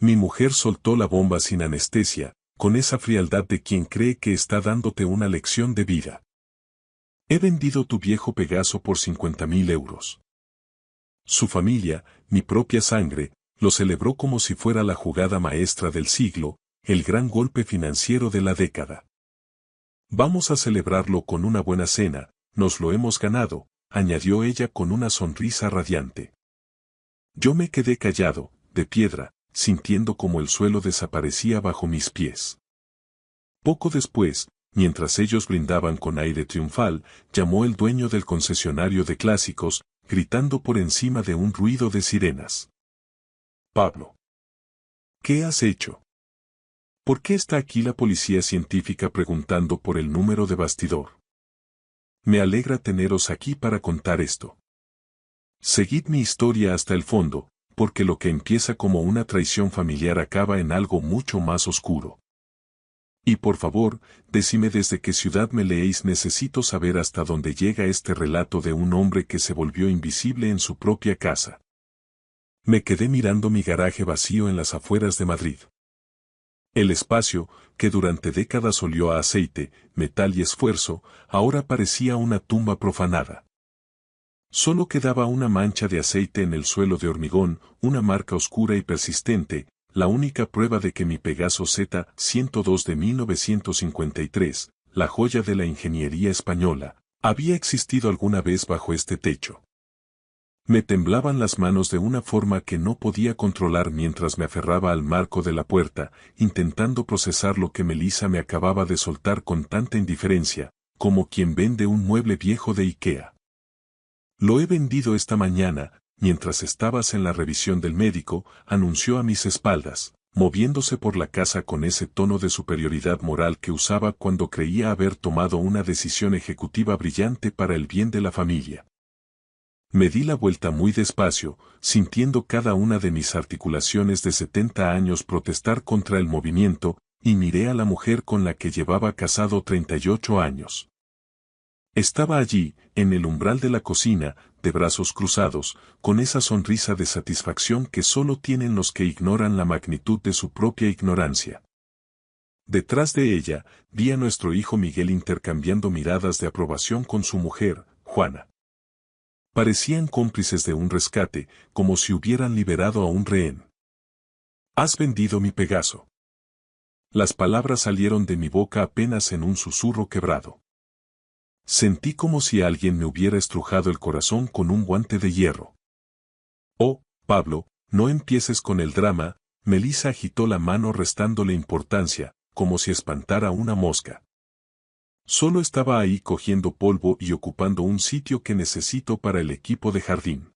Mi mujer soltó la bomba sin anestesia, con esa frialdad de quien cree que está dándote una lección de vida. He vendido tu viejo Pegaso por 50.000 euros. Su familia, mi propia sangre, lo celebró como si fuera la jugada maestra del siglo, el gran golpe financiero de la década. Vamos a celebrarlo con una buena cena, nos lo hemos ganado, añadió ella con una sonrisa radiante. Yo me quedé callado, de piedra, sintiendo como el suelo desaparecía bajo mis pies. Poco después, mientras ellos brindaban con aire triunfal, llamó el dueño del concesionario de clásicos, gritando por encima de un ruido de sirenas. Pablo. ¿Qué has hecho? ¿Por qué está aquí la policía científica preguntando por el número de bastidor? Me alegra teneros aquí para contar esto. Seguid mi historia hasta el fondo, porque lo que empieza como una traición familiar acaba en algo mucho más oscuro. Y por favor, decime desde qué ciudad me leéis, necesito saber hasta dónde llega este relato de un hombre que se volvió invisible en su propia casa. Me quedé mirando mi garaje vacío en las afueras de Madrid. El espacio, que durante décadas olió a aceite, metal y esfuerzo, ahora parecía una tumba profanada. Solo quedaba una mancha de aceite en el suelo de hormigón, una marca oscura y persistente, la única prueba de que mi Pegaso Z-102 de 1953, la joya de la ingeniería española, había existido alguna vez bajo este techo. Me temblaban las manos de una forma que no podía controlar mientras me aferraba al marco de la puerta, intentando procesar lo que Melissa me acababa de soltar con tanta indiferencia, como quien vende un mueble viejo de IKEA. Lo he vendido esta mañana, mientras estabas en la revisión del médico, anunció a mis espaldas, moviéndose por la casa con ese tono de superioridad moral que usaba cuando creía haber tomado una decisión ejecutiva brillante para el bien de la familia. Me di la vuelta muy despacio, sintiendo cada una de mis articulaciones de 70 años protestar contra el movimiento, y miré a la mujer con la que llevaba casado 38 años. Estaba allí, en el umbral de la cocina, de brazos cruzados, con esa sonrisa de satisfacción que solo tienen los que ignoran la magnitud de su propia ignorancia. Detrás de ella, vi a nuestro hijo Miguel intercambiando miradas de aprobación con su mujer, Juana. Parecían cómplices de un rescate, como si hubieran liberado a un rehén. «Has vendido mi Pegaso». Las palabras salieron de mi boca apenas en un susurro quebrado. Sentí como si alguien me hubiera estrujado el corazón con un guante de hierro. «Oh, Pablo, no empieces con el drama», Melissa agitó la mano restándole importancia, como si espantara una mosca. Solo estaba ahí cogiendo polvo y ocupando un sitio que necesito para el equipo de jardín.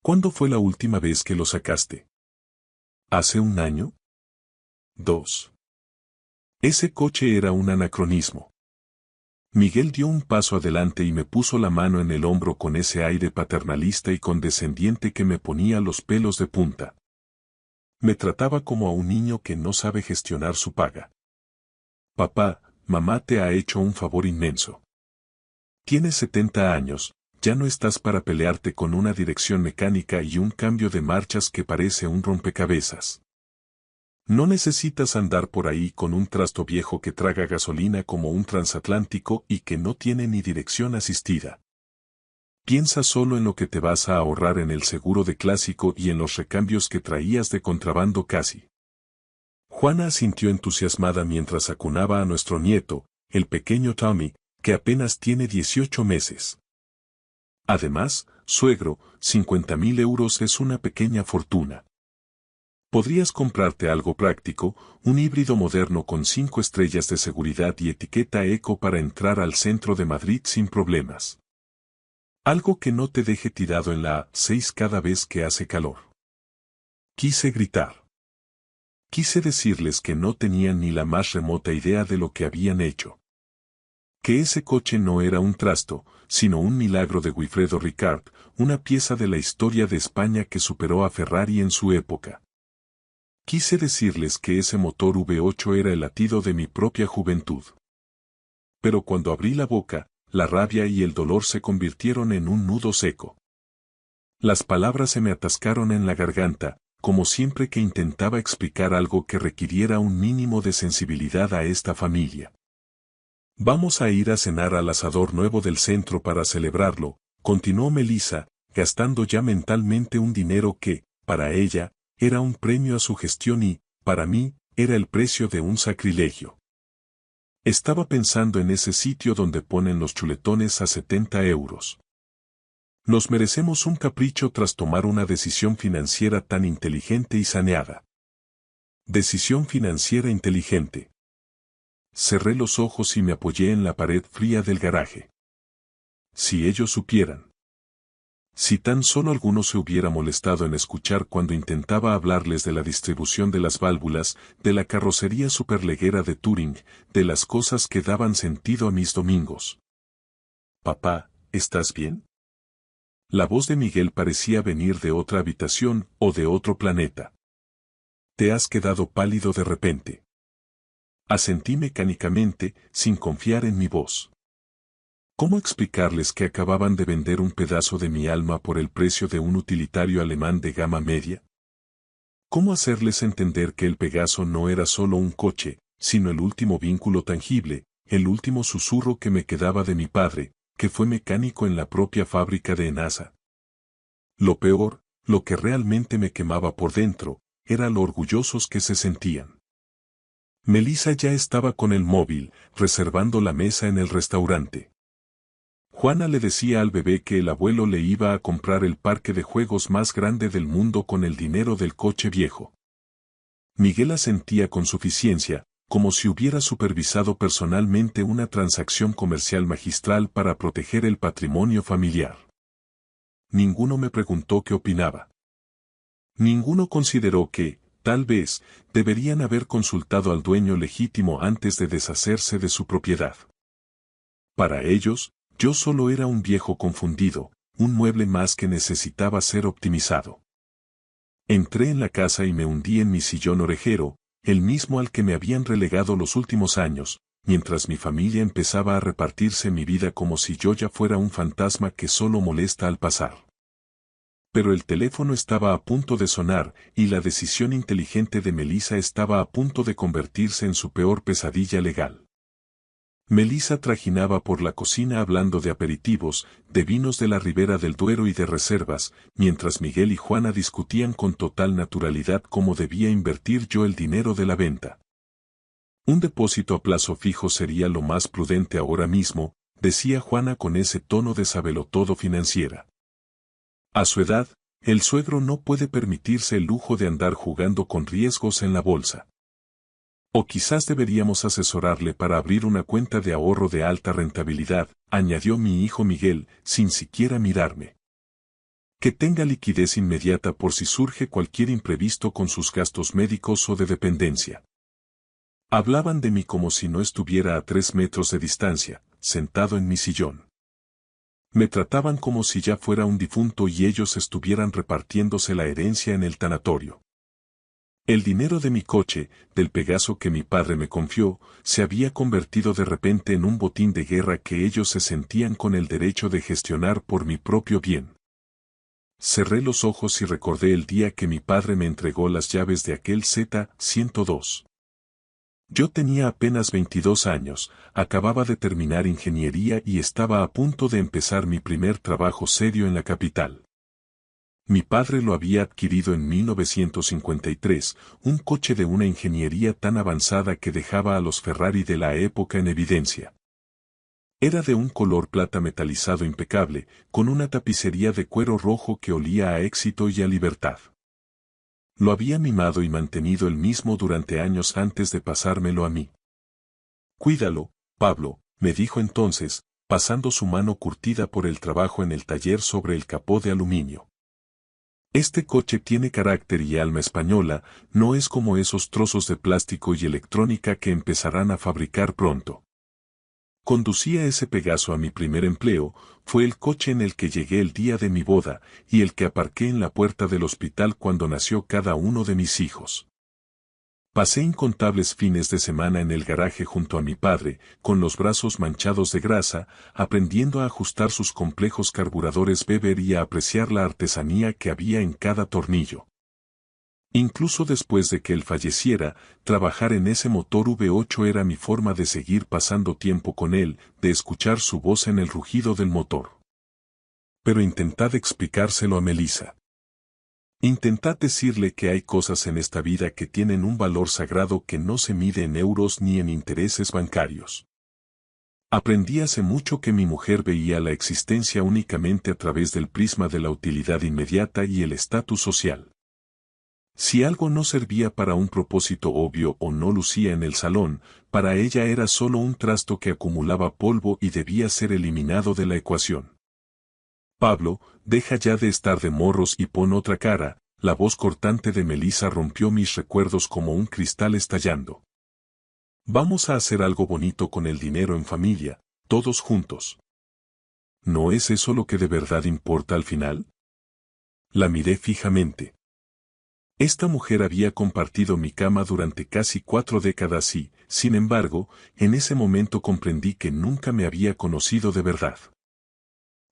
¿Cuándo fue la última vez que lo sacaste? ¿Hace un año? 2. Ese coche era un anacronismo. Miguel dio un paso adelante y me puso la mano en el hombro con ese aire paternalista y condescendiente que me ponía los pelos de punta. Me trataba como a un niño que no sabe gestionar su paga. Papá, mamá te ha hecho un favor inmenso. Tienes 70 años, ya no estás para pelearte con una dirección mecánica y un cambio de marchas que parece un rompecabezas. No necesitas andar por ahí con un trasto viejo que traga gasolina como un transatlántico y que no tiene ni dirección asistida. Piensa solo en lo que te vas a ahorrar en el seguro de clásico y en los recambios que traías de contrabando casi. Juana asintió entusiasmada mientras acunaba a nuestro nieto, el pequeño Tommy, que apenas tiene 18 meses. Además, suegro, 50.000 euros es una pequeña fortuna. Podrías comprarte algo práctico, un híbrido moderno con 5 estrellas de seguridad y etiqueta eco para entrar al centro de Madrid sin problemas. Algo que no te deje tirado en la A6 cada vez que hace calor. Quise gritar. Quise decirles que no tenían ni la más remota idea de lo que habían hecho. Que ese coche no era un trasto, sino un milagro de Wilfredo Ricard, una pieza de la historia de España que superó a Ferrari en su época. Quise decirles que ese motor V8 era el latido de mi propia juventud. Pero cuando abrí la boca, la rabia y el dolor se convirtieron en un nudo seco. Las palabras se me atascaron en la garganta, como siempre que intentaba explicar algo que requiriera un mínimo de sensibilidad a esta familia. Vamos a ir a cenar al asador nuevo del centro para celebrarlo, continuó Melissa, gastando ya mentalmente un dinero que, para ella, era un premio a su gestión y, para mí, era el precio de un sacrilegio. Estaba pensando en ese sitio donde ponen los chuletones a 70 euros. Nos merecemos un capricho tras tomar una decisión financiera tan inteligente y saneada. Decisión financiera inteligente. Cerré los ojos y me apoyé en la pared fría del garaje. Si ellos supieran. Si tan solo alguno se hubiera molestado en escuchar cuando intentaba hablarles de la distribución de las válvulas, de la carrocería superleggera de Turing, de las cosas que daban sentido a mis domingos. Papá, ¿estás bien? La voz de Miguel parecía venir de otra habitación o de otro planeta. Te has quedado pálido de repente. Asentí mecánicamente, sin confiar en mi voz. ¿Cómo explicarles que acababan de vender un pedazo de mi alma por el precio de un utilitario alemán de gama media? ¿Cómo hacerles entender que el Pegaso no era solo un coche, sino el último vínculo tangible, el último susurro que me quedaba de mi padre, que fue mecánico en la propia fábrica de Enasa? Lo peor, lo que realmente me quemaba por dentro, era lo orgullosos que se sentían. Melissa ya estaba con el móvil, reservando la mesa en el restaurante. Juana le decía al bebé que el abuelo le iba a comprar el parque de juegos más grande del mundo con el dinero del coche viejo. Miguel asentía con suficiencia, como si hubiera supervisado personalmente una transacción comercial magistral para proteger el patrimonio familiar. Ninguno me preguntó qué opinaba. Ninguno consideró que, tal vez, deberían haber consultado al dueño legítimo antes de deshacerse de su propiedad. Para ellos, yo solo era un viejo confundido, un mueble más que necesitaba ser optimizado. Entré en la casa y me hundí en mi sillón orejero, el mismo al que me habían relegado los últimos años, mientras mi familia empezaba a repartirse mi vida como si yo ya fuera un fantasma que solo molesta al pasar. Pero el teléfono estaba a punto de sonar, y la decisión inteligente de Melissa estaba a punto de convertirse en su peor pesadilla legal. Melissa trajinaba por la cocina hablando de aperitivos, de vinos de la Ribera del Duero y de reservas, mientras Miguel y Juana discutían con total naturalidad cómo debía invertir yo el dinero de la venta. Un depósito a plazo fijo sería lo más prudente ahora mismo, decía Juana con ese tono de sabelotodo financiera. A su edad, el suegro no puede permitirse el lujo de andar jugando con riesgos en la bolsa. O quizás deberíamos asesorarle para abrir una cuenta de ahorro de alta rentabilidad, añadió mi hijo Miguel, sin siquiera mirarme. Que tenga liquidez inmediata por si surge cualquier imprevisto con sus gastos médicos o de dependencia. Hablaban de mí como si no estuviera a 3 metros de distancia, sentado en mi sillón. Me trataban como si ya fuera un difunto y ellos estuvieran repartiéndose la herencia en el tanatorio. El dinero de mi coche, del Pegaso que mi padre me confió, se había convertido de repente en un botín de guerra que ellos se sentían con el derecho de gestionar por mi propio bien. Cerré los ojos y recordé el día que mi padre me entregó las llaves de aquel Z-102. Yo tenía apenas 22 años, acababa de terminar ingeniería y estaba a punto de empezar mi primer trabajo serio en la capital. Mi padre lo había adquirido en 1953, un coche de una ingeniería tan avanzada que dejaba a los Ferrari de la época en evidencia. Era de un color plata metalizado impecable, con una tapicería de cuero rojo que olía a éxito y a libertad. Lo había mimado y mantenido él mismo durante años antes de pasármelo a mí. Cuídalo, Pablo, me dijo entonces, pasando su mano curtida por el trabajo en el taller sobre el capó de aluminio. Este coche tiene carácter y alma española, no es como esos trozos de plástico y electrónica que empezarán a fabricar pronto. Conducía ese Pegaso a mi primer empleo, fue el coche en el que llegué el día de mi boda, y el que aparqué en la puerta del hospital cuando nació cada uno de mis hijos. Pasé incontables fines de semana en el garaje junto a mi padre, con los brazos manchados de grasa, aprendiendo a ajustar sus complejos carburadores Weber y a apreciar la artesanía que había en cada tornillo. Incluso después de que él falleciera, trabajar en ese motor V8 era mi forma de seguir pasando tiempo con él, de escuchar su voz en el rugido del motor. Pero intentad explicárselo a Melissa. Intentad decirle que hay cosas en esta vida que tienen un valor sagrado que no se mide en euros ni en intereses bancarios. Aprendí hace mucho que mi mujer veía la existencia únicamente a través del prisma de la utilidad inmediata y el estatus social. Si algo no servía para un propósito obvio o no lucía en el salón, para ella era solo un trasto que acumulaba polvo y debía ser eliminado de la ecuación. Pablo, deja ya de estar de morros y pon otra cara. La voz cortante de Melissa rompió mis recuerdos como un cristal estallando. Vamos a hacer algo bonito con el dinero en familia, todos juntos. ¿No es eso lo que de verdad importa al final? La miré fijamente. Esta mujer había compartido mi cama durante casi 4 décadas y, sin embargo, en ese momento comprendí que nunca me había conocido de verdad.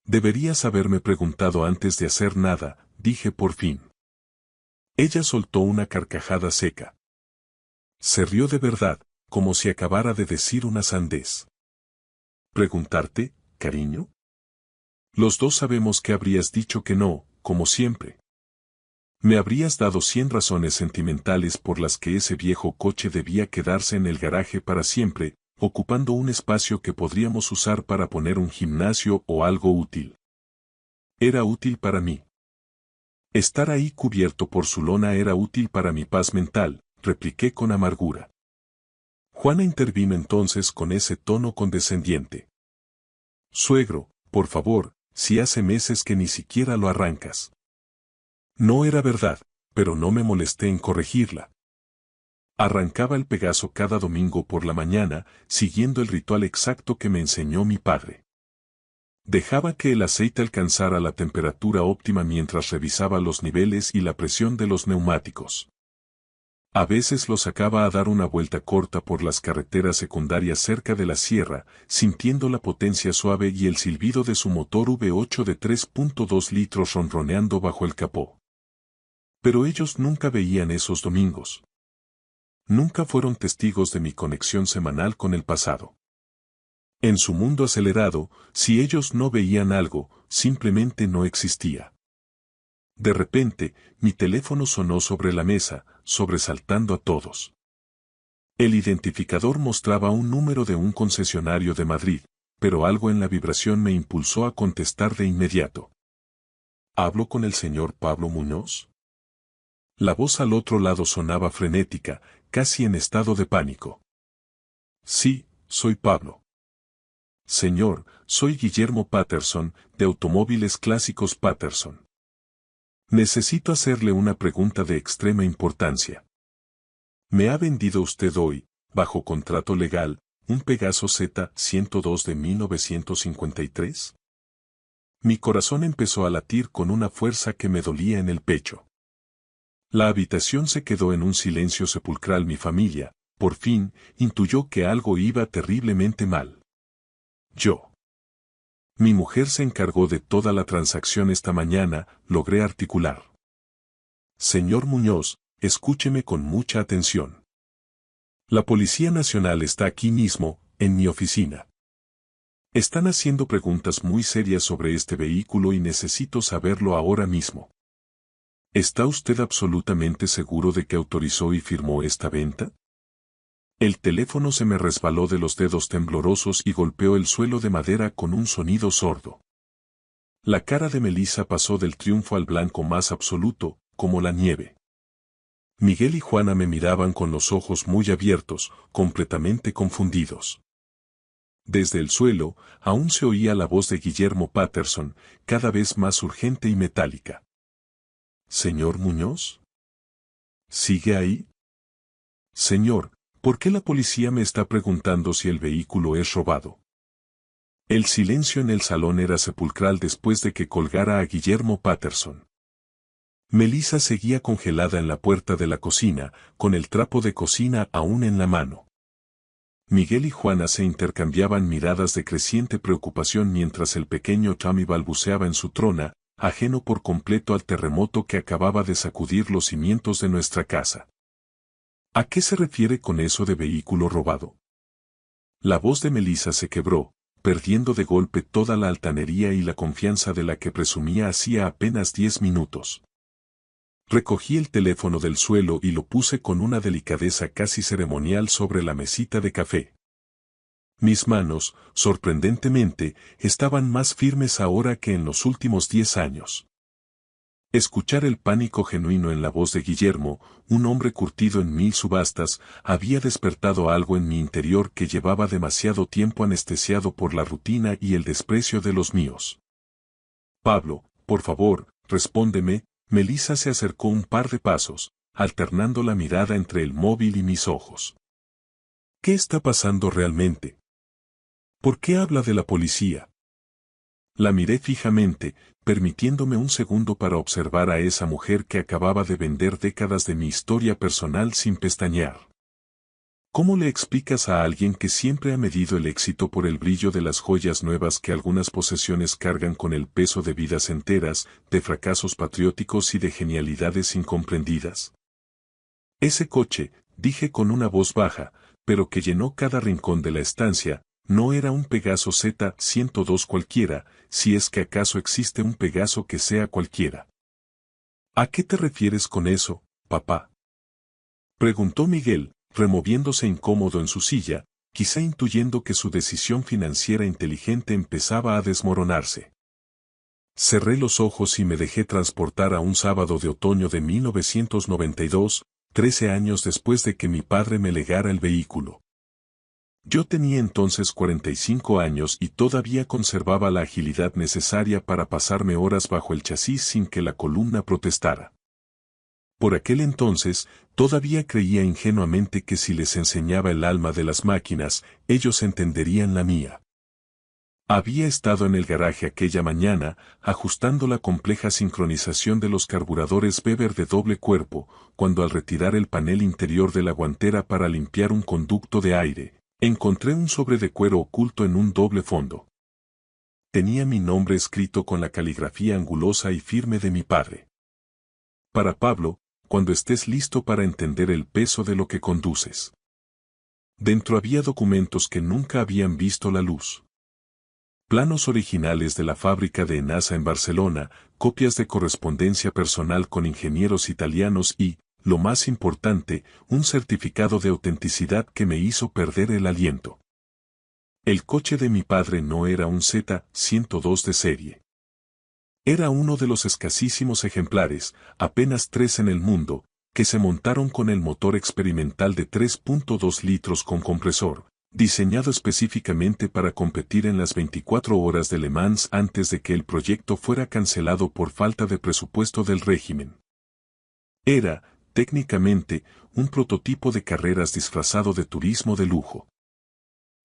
Deberías haberme preguntado antes de hacer nada, dije por fin. Ella soltó una carcajada seca. Se rió de verdad, como si acabara de decir una sandez. ¿Preguntarte, cariño? Los dos sabemos que habrías dicho que no, como siempre. Me habrías dado 100 razones sentimentales por las que ese viejo coche debía quedarse en el garaje para siempre, ocupando un espacio que podríamos usar para poner un gimnasio o algo útil. Era útil para mí. Estar ahí cubierto por su lona era útil para mi paz mental, repliqué con amargura. Juana intervino entonces con ese tono condescendiente. Suegro, por favor, si hace meses que ni siquiera lo arrancas. No era verdad, pero no me molesté en corregirla. Arrancaba el Pegaso cada domingo por la mañana, siguiendo el ritual exacto que me enseñó mi padre. Dejaba que el aceite alcanzara la temperatura óptima mientras revisaba los niveles y la presión de los neumáticos. A veces lo sacaba a dar una vuelta corta por las carreteras secundarias cerca de la sierra, sintiendo la potencia suave y el silbido de su motor V8 de 3.2 litros ronroneando bajo el capó. Pero ellos nunca veían esos domingos. Nunca fueron testigos de mi conexión semanal con el pasado. En su mundo acelerado, si ellos no veían algo, simplemente no existía. De repente, mi teléfono sonó sobre la mesa, sobresaltando a todos. El identificador mostraba un número de un concesionario de Madrid, pero algo en la vibración me impulsó a contestar de inmediato. ¿Hablo con el señor Pablo Muñoz? La voz al otro lado sonaba frenética, casi en estado de pánico. Sí, soy Pablo. Señor, soy Guillermo Patterson, de Automóviles Clásicos Patterson. Necesito hacerle una pregunta de extrema importancia. ¿Me ha vendido usted hoy, bajo contrato legal, un Pegaso Z102 de 1953? Mi corazón empezó a latir con una fuerza que me dolía en el pecho. La habitación se quedó en un silencio sepulcral. Mi familia, por fin, intuyó que algo iba terriblemente mal. Yo. Mi mujer se encargó de toda la transacción esta mañana, logré articular. Señor Muñoz, escúcheme con mucha atención. La Policía Nacional está aquí mismo, en mi oficina. Están haciendo preguntas muy serias sobre este vehículo y necesito saberlo ahora mismo. ¿Está usted absolutamente seguro de que autorizó y firmó esta venta? El teléfono se me resbaló de los dedos temblorosos y golpeó el suelo de madera con un sonido sordo. La cara de Melissa pasó del triunfo al blanco más absoluto, como la nieve. Miguel y Juana me miraban con los ojos muy abiertos, completamente confundidos. Desde el suelo, aún se oía la voz de Guillermo Patterson, cada vez más urgente y metálica. ¿Señor Muñoz? ¿Sigue ahí? Señor, ¿por qué la policía me está preguntando si el vehículo es robado? El silencio en el salón era sepulcral después de que colgara a Guillermo Patterson. Melissa seguía congelada en la puerta de la cocina, con el trapo de cocina aún en la mano. Miguel y Juana se intercambiaban miradas de creciente preocupación mientras el pequeño Tommy balbuceaba en su trona, ajeno por completo al terremoto que acababa de sacudir los cimientos de nuestra casa. ¿A qué se refiere con eso de vehículo robado? La voz de Melissa se quebró, perdiendo de golpe toda la altanería y la confianza de la que presumía hacía apenas 10 minutos. Recogí el teléfono del suelo y lo puse con una delicadeza casi ceremonial sobre la mesita de café. Mis manos, sorprendentemente, estaban más firmes ahora que en los últimos 10 años. Escuchar el pánico genuino en la voz de Guillermo, un hombre curtido en 1000 subastas, había despertado algo en mi interior que llevaba demasiado tiempo anestesiado por la rutina y el desprecio de los míos. Pablo, por favor, respóndeme. Melissa se acercó un par de pasos, alternando la mirada entre el móvil y mis ojos. ¿Qué está pasando realmente? ¿Por qué habla de la policía? La miré fijamente, permitiéndome un segundo para observar a esa mujer que acababa de vender décadas de mi historia personal sin pestañear. ¿Cómo le explicas a alguien que siempre ha medido el éxito por el brillo de las joyas nuevas que algunas posesiones cargan con el peso de vidas enteras, de fracasos patrióticos y de genialidades incomprendidas? Ese coche, dije con una voz baja, pero que llenó cada rincón de la estancia, no era un Pegaso Z102 cualquiera, si es que acaso existe un Pegaso que sea cualquiera. ¿A qué te refieres con eso, papá? Preguntó Miguel, removiéndose incómodo en su silla, quizá intuyendo que su decisión financiera inteligente empezaba a desmoronarse. Cerré los ojos y me dejé transportar a un sábado de otoño de 1992, 13 años después de que mi padre me legara el vehículo. Yo tenía entonces 45 años y todavía conservaba la agilidad necesaria para pasarme horas bajo el chasis sin que la columna protestara. Por aquel entonces, todavía creía ingenuamente que si les enseñaba el alma de las máquinas, ellos entenderían la mía. Había estado en el garaje aquella mañana, ajustando la compleja sincronización de los carburadores Weber de doble cuerpo, cuando al retirar el panel interior de la guantera para limpiar un conducto de aire, encontré un sobre de cuero oculto en un doble fondo. Tenía mi nombre escrito con la caligrafía angulosa y firme de mi padre. Para Pablo, cuando estés listo para entender el peso de lo que conduces. Dentro había documentos que nunca habían visto la luz. Planos originales de la fábrica de Enasa en Barcelona, copias de correspondencia personal con ingenieros italianos y, lo más importante, un certificado de autenticidad que me hizo perder el aliento. El coche de mi padre no era un Z102 de serie. Era uno de los escasísimos ejemplares, apenas 3 en el mundo, que se montaron con el motor experimental de 3.2 litros con compresor, diseñado específicamente para competir en las 24 horas de Le Mans antes de que el proyecto fuera cancelado por falta de presupuesto del régimen. Era, técnicamente, un prototipo de carreras disfrazado de turismo de lujo.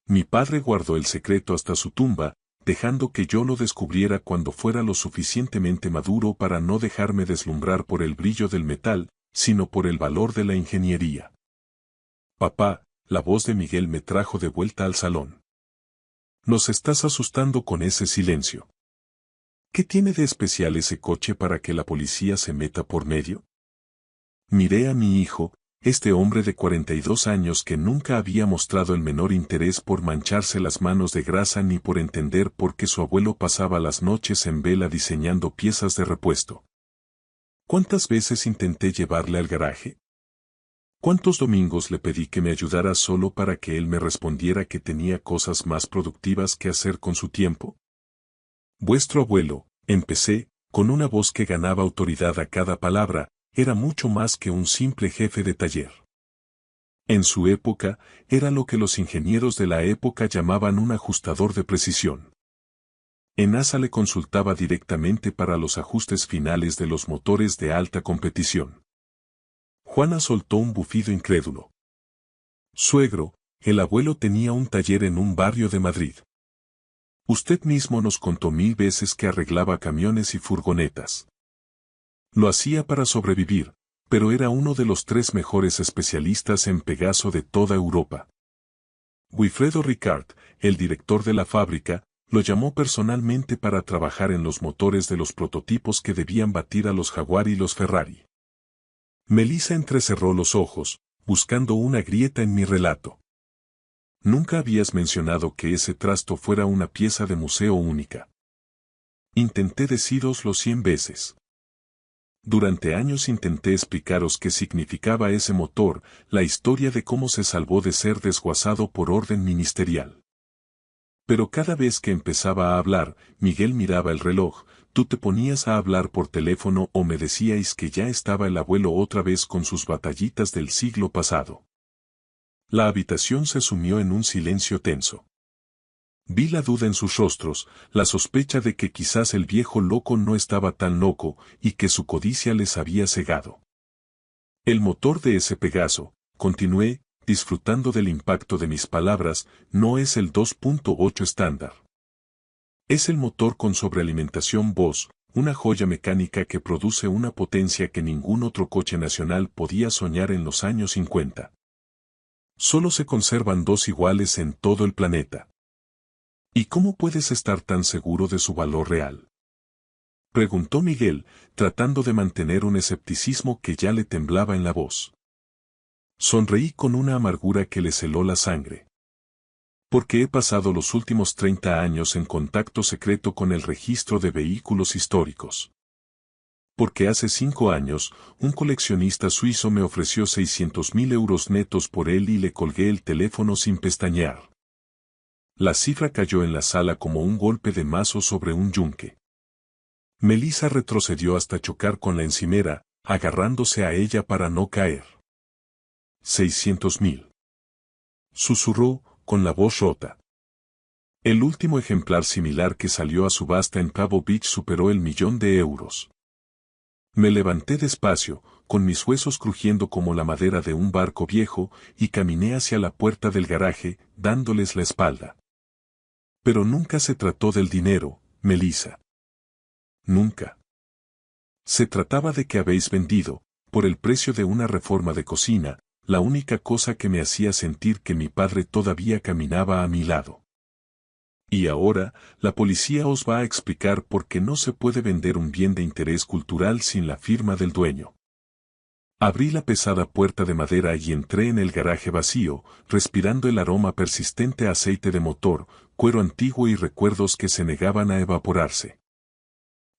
Mi padre guardó el secreto hasta su tumba, dejando que yo lo descubriera cuando fuera lo suficientemente maduro para no dejarme deslumbrar por el brillo del metal, sino por el valor de la ingeniería. Papá, la voz de Miguel me trajo de vuelta al salón. Nos estás asustando con ese silencio. ¿Qué tiene de especial ese coche para que la policía se meta por medio? Miré a mi hijo, este hombre de 42 años que nunca había mostrado el menor interés por mancharse las manos de grasa ni por entender por qué su abuelo pasaba las noches en vela diseñando piezas de repuesto. ¿Cuántas veces intenté llevarle al garaje? ¿Cuántos domingos le pedí que me ayudara solo para que él me respondiera que tenía cosas más productivas que hacer con su tiempo? Vuestro abuelo, empecé, con una voz que ganaba autoridad a cada palabra, era mucho más que un simple jefe de taller. En su época, era lo que los ingenieros de la época llamaban un ajustador de precisión. Enasa le consultaba directamente para los ajustes finales de los motores de alta competición. Juana soltó un bufido incrédulo. Suegro, el abuelo tenía un taller en un barrio de Madrid. Usted mismo nos contó 1000 veces que arreglaba camiones y furgonetas. Lo hacía para sobrevivir, pero era uno de los 3 mejores especialistas en Pegaso de toda Europa. Wilfredo Ricard, el director de la fábrica, Lo llamó personalmente para trabajar en los motores de los prototipos que debían batir a los Jaguar y los Ferrari. Melissa entrecerró los ojos, buscando una grieta en mi relato. Nunca habías mencionado que ese trasto fuera una pieza de museo única. Intenté decíroslo 100 veces. Durante años intenté explicaros qué significaba ese motor, la historia de cómo se salvó de ser desguazado por orden ministerial. Pero cada vez que empezaba a hablar, Miguel miraba el reloj, tú te ponías a hablar por teléfono o me decíais que ya estaba el abuelo otra vez con sus batallitas del siglo pasado. La habitación se sumió en un silencio tenso. Vi la duda en sus rostros, la sospecha de que quizás el viejo loco no estaba tan loco y que su codicia les había cegado. El motor de ese Pegaso, continué, disfrutando del impacto de mis palabras, no es el 2.8 estándar. Es el motor con sobrealimentación Bosch, una joya mecánica que produce una potencia que ningún otro coche nacional podía soñar en los años 50. Solo se conservan dos iguales en todo el planeta. ¿Y cómo puedes estar tan seguro de su valor real? Preguntó Miguel, tratando de mantener un escepticismo que ya le temblaba en la voz. Sonreí con una amargura que le heló la sangre. Porque he pasado los últimos 30 años en contacto secreto con el registro de vehículos históricos. Porque hace 5 años, un coleccionista suizo me ofreció 600.000 euros netos por él y le colgué el teléfono sin pestañear. La cifra cayó en la sala como un golpe de mazo sobre un yunque. Melissa retrocedió hasta chocar con la encimera, agarrándose a ella para no caer. 600.000. Susurró, con la voz rota. El último ejemplar similar que salió a subasta en Cabo Beach superó el 1.000.000 de euros. Me levanté despacio, con mis huesos crujiendo como la madera de un barco viejo, y caminé hacia la puerta del garaje, dándoles la espalda. Pero nunca se trató del dinero, Melissa. Nunca. Se trataba de que habéis vendido, por el precio de una reforma de cocina, la única cosa que me hacía sentir que mi padre todavía caminaba a mi lado. Y ahora, la policía os va a explicar por qué no se puede vender un bien de interés cultural sin la firma del dueño. Abrí la pesada puerta de madera y entré en el garaje vacío, respirando el aroma persistente a aceite de motor, cuero antiguo y recuerdos que se negaban a evaporarse.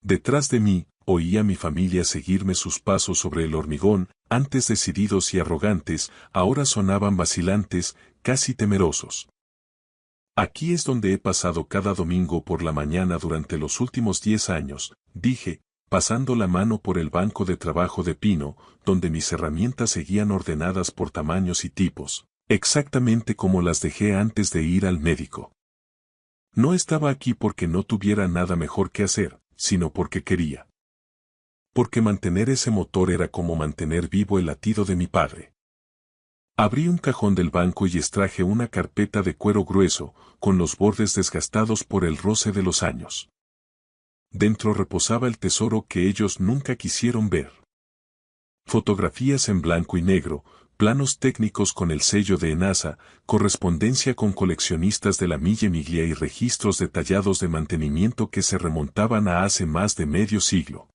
Detrás de mí, oía a mi familia seguirme sus pasos sobre el hormigón, antes decididos y arrogantes, ahora sonaban vacilantes, casi temerosos. Aquí es donde he pasado cada domingo por la mañana durante los últimos 10 años, dije, pasando la mano por el banco de trabajo de pino, donde mis herramientas seguían ordenadas por tamaños y tipos, exactamente como las dejé antes de ir al médico. No estaba aquí porque no tuviera nada mejor que hacer, sino porque quería. Porque mantener ese motor era como mantener vivo el latido de mi padre. Abrí un cajón del banco y extraje una carpeta de cuero grueso, con los bordes desgastados por el roce de los años. Dentro reposaba el tesoro que ellos nunca quisieron ver. Fotografías en blanco y negro, planos técnicos con el sello de ENASA, correspondencia con coleccionistas de la Mille Miglia y registros detallados de mantenimiento que se remontaban a hace más de medio siglo.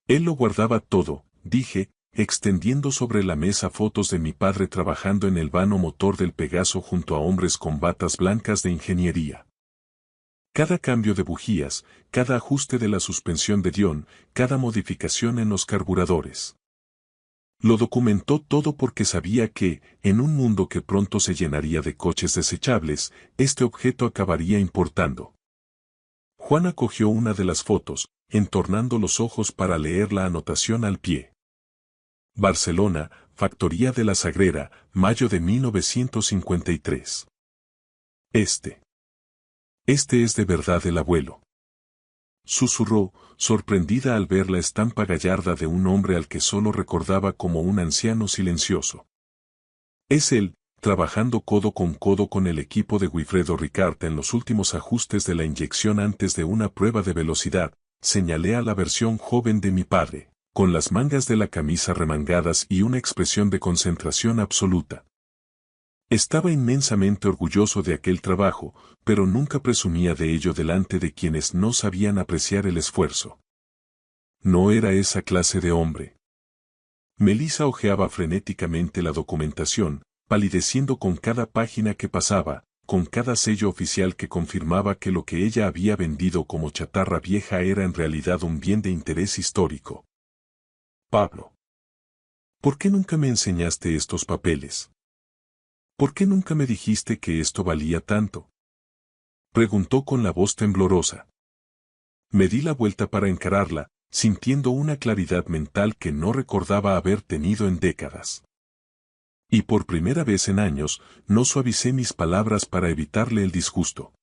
Él lo guardaba todo, dije, extendiendo sobre la mesa fotos de mi padre trabajando en el vano motor del Pegaso junto a hombres con batas blancas de ingeniería. Cada cambio de bujías, cada ajuste de la suspensión de Dion, cada modificación en los carburadores. Lo documentó todo porque sabía que, en un mundo que pronto se llenaría de coches desechables, este objeto acabaría importando. Juana cogió una de las fotos, entornando los ojos para leer la anotación al pie. Barcelona, Factoría de la Sagrera, mayo de 1953. Este es de verdad el abuelo. Susurró, sorprendida al ver la estampa gallarda de un hombre al que solo recordaba como un anciano silencioso. Es él, trabajando codo con el equipo de Wilfredo Ricard en los últimos ajustes de la inyección antes de una prueba de velocidad, señalé a la versión joven de mi padre, con las mangas de la camisa remangadas y una expresión de concentración absoluta. Estaba inmensamente orgulloso de aquel trabajo, pero nunca presumía de ello delante de quienes no sabían apreciar el esfuerzo. No era esa clase de hombre. Melissa hojeaba frenéticamente la documentación, palideciendo con cada página que pasaba, con cada sello oficial que confirmaba que lo que ella había vendido como chatarra vieja era en realidad un bien de interés histórico. Pablo. ¿Por qué nunca me enseñaste estos papeles? ¿Por qué nunca me dijiste que esto valía tanto? Preguntó con la voz temblorosa. Me di la vuelta para encararla, sintiendo una claridad mental que no recordaba haber tenido en décadas. Y por primera vez en años, no suavicé mis palabras para evitarle el disgusto.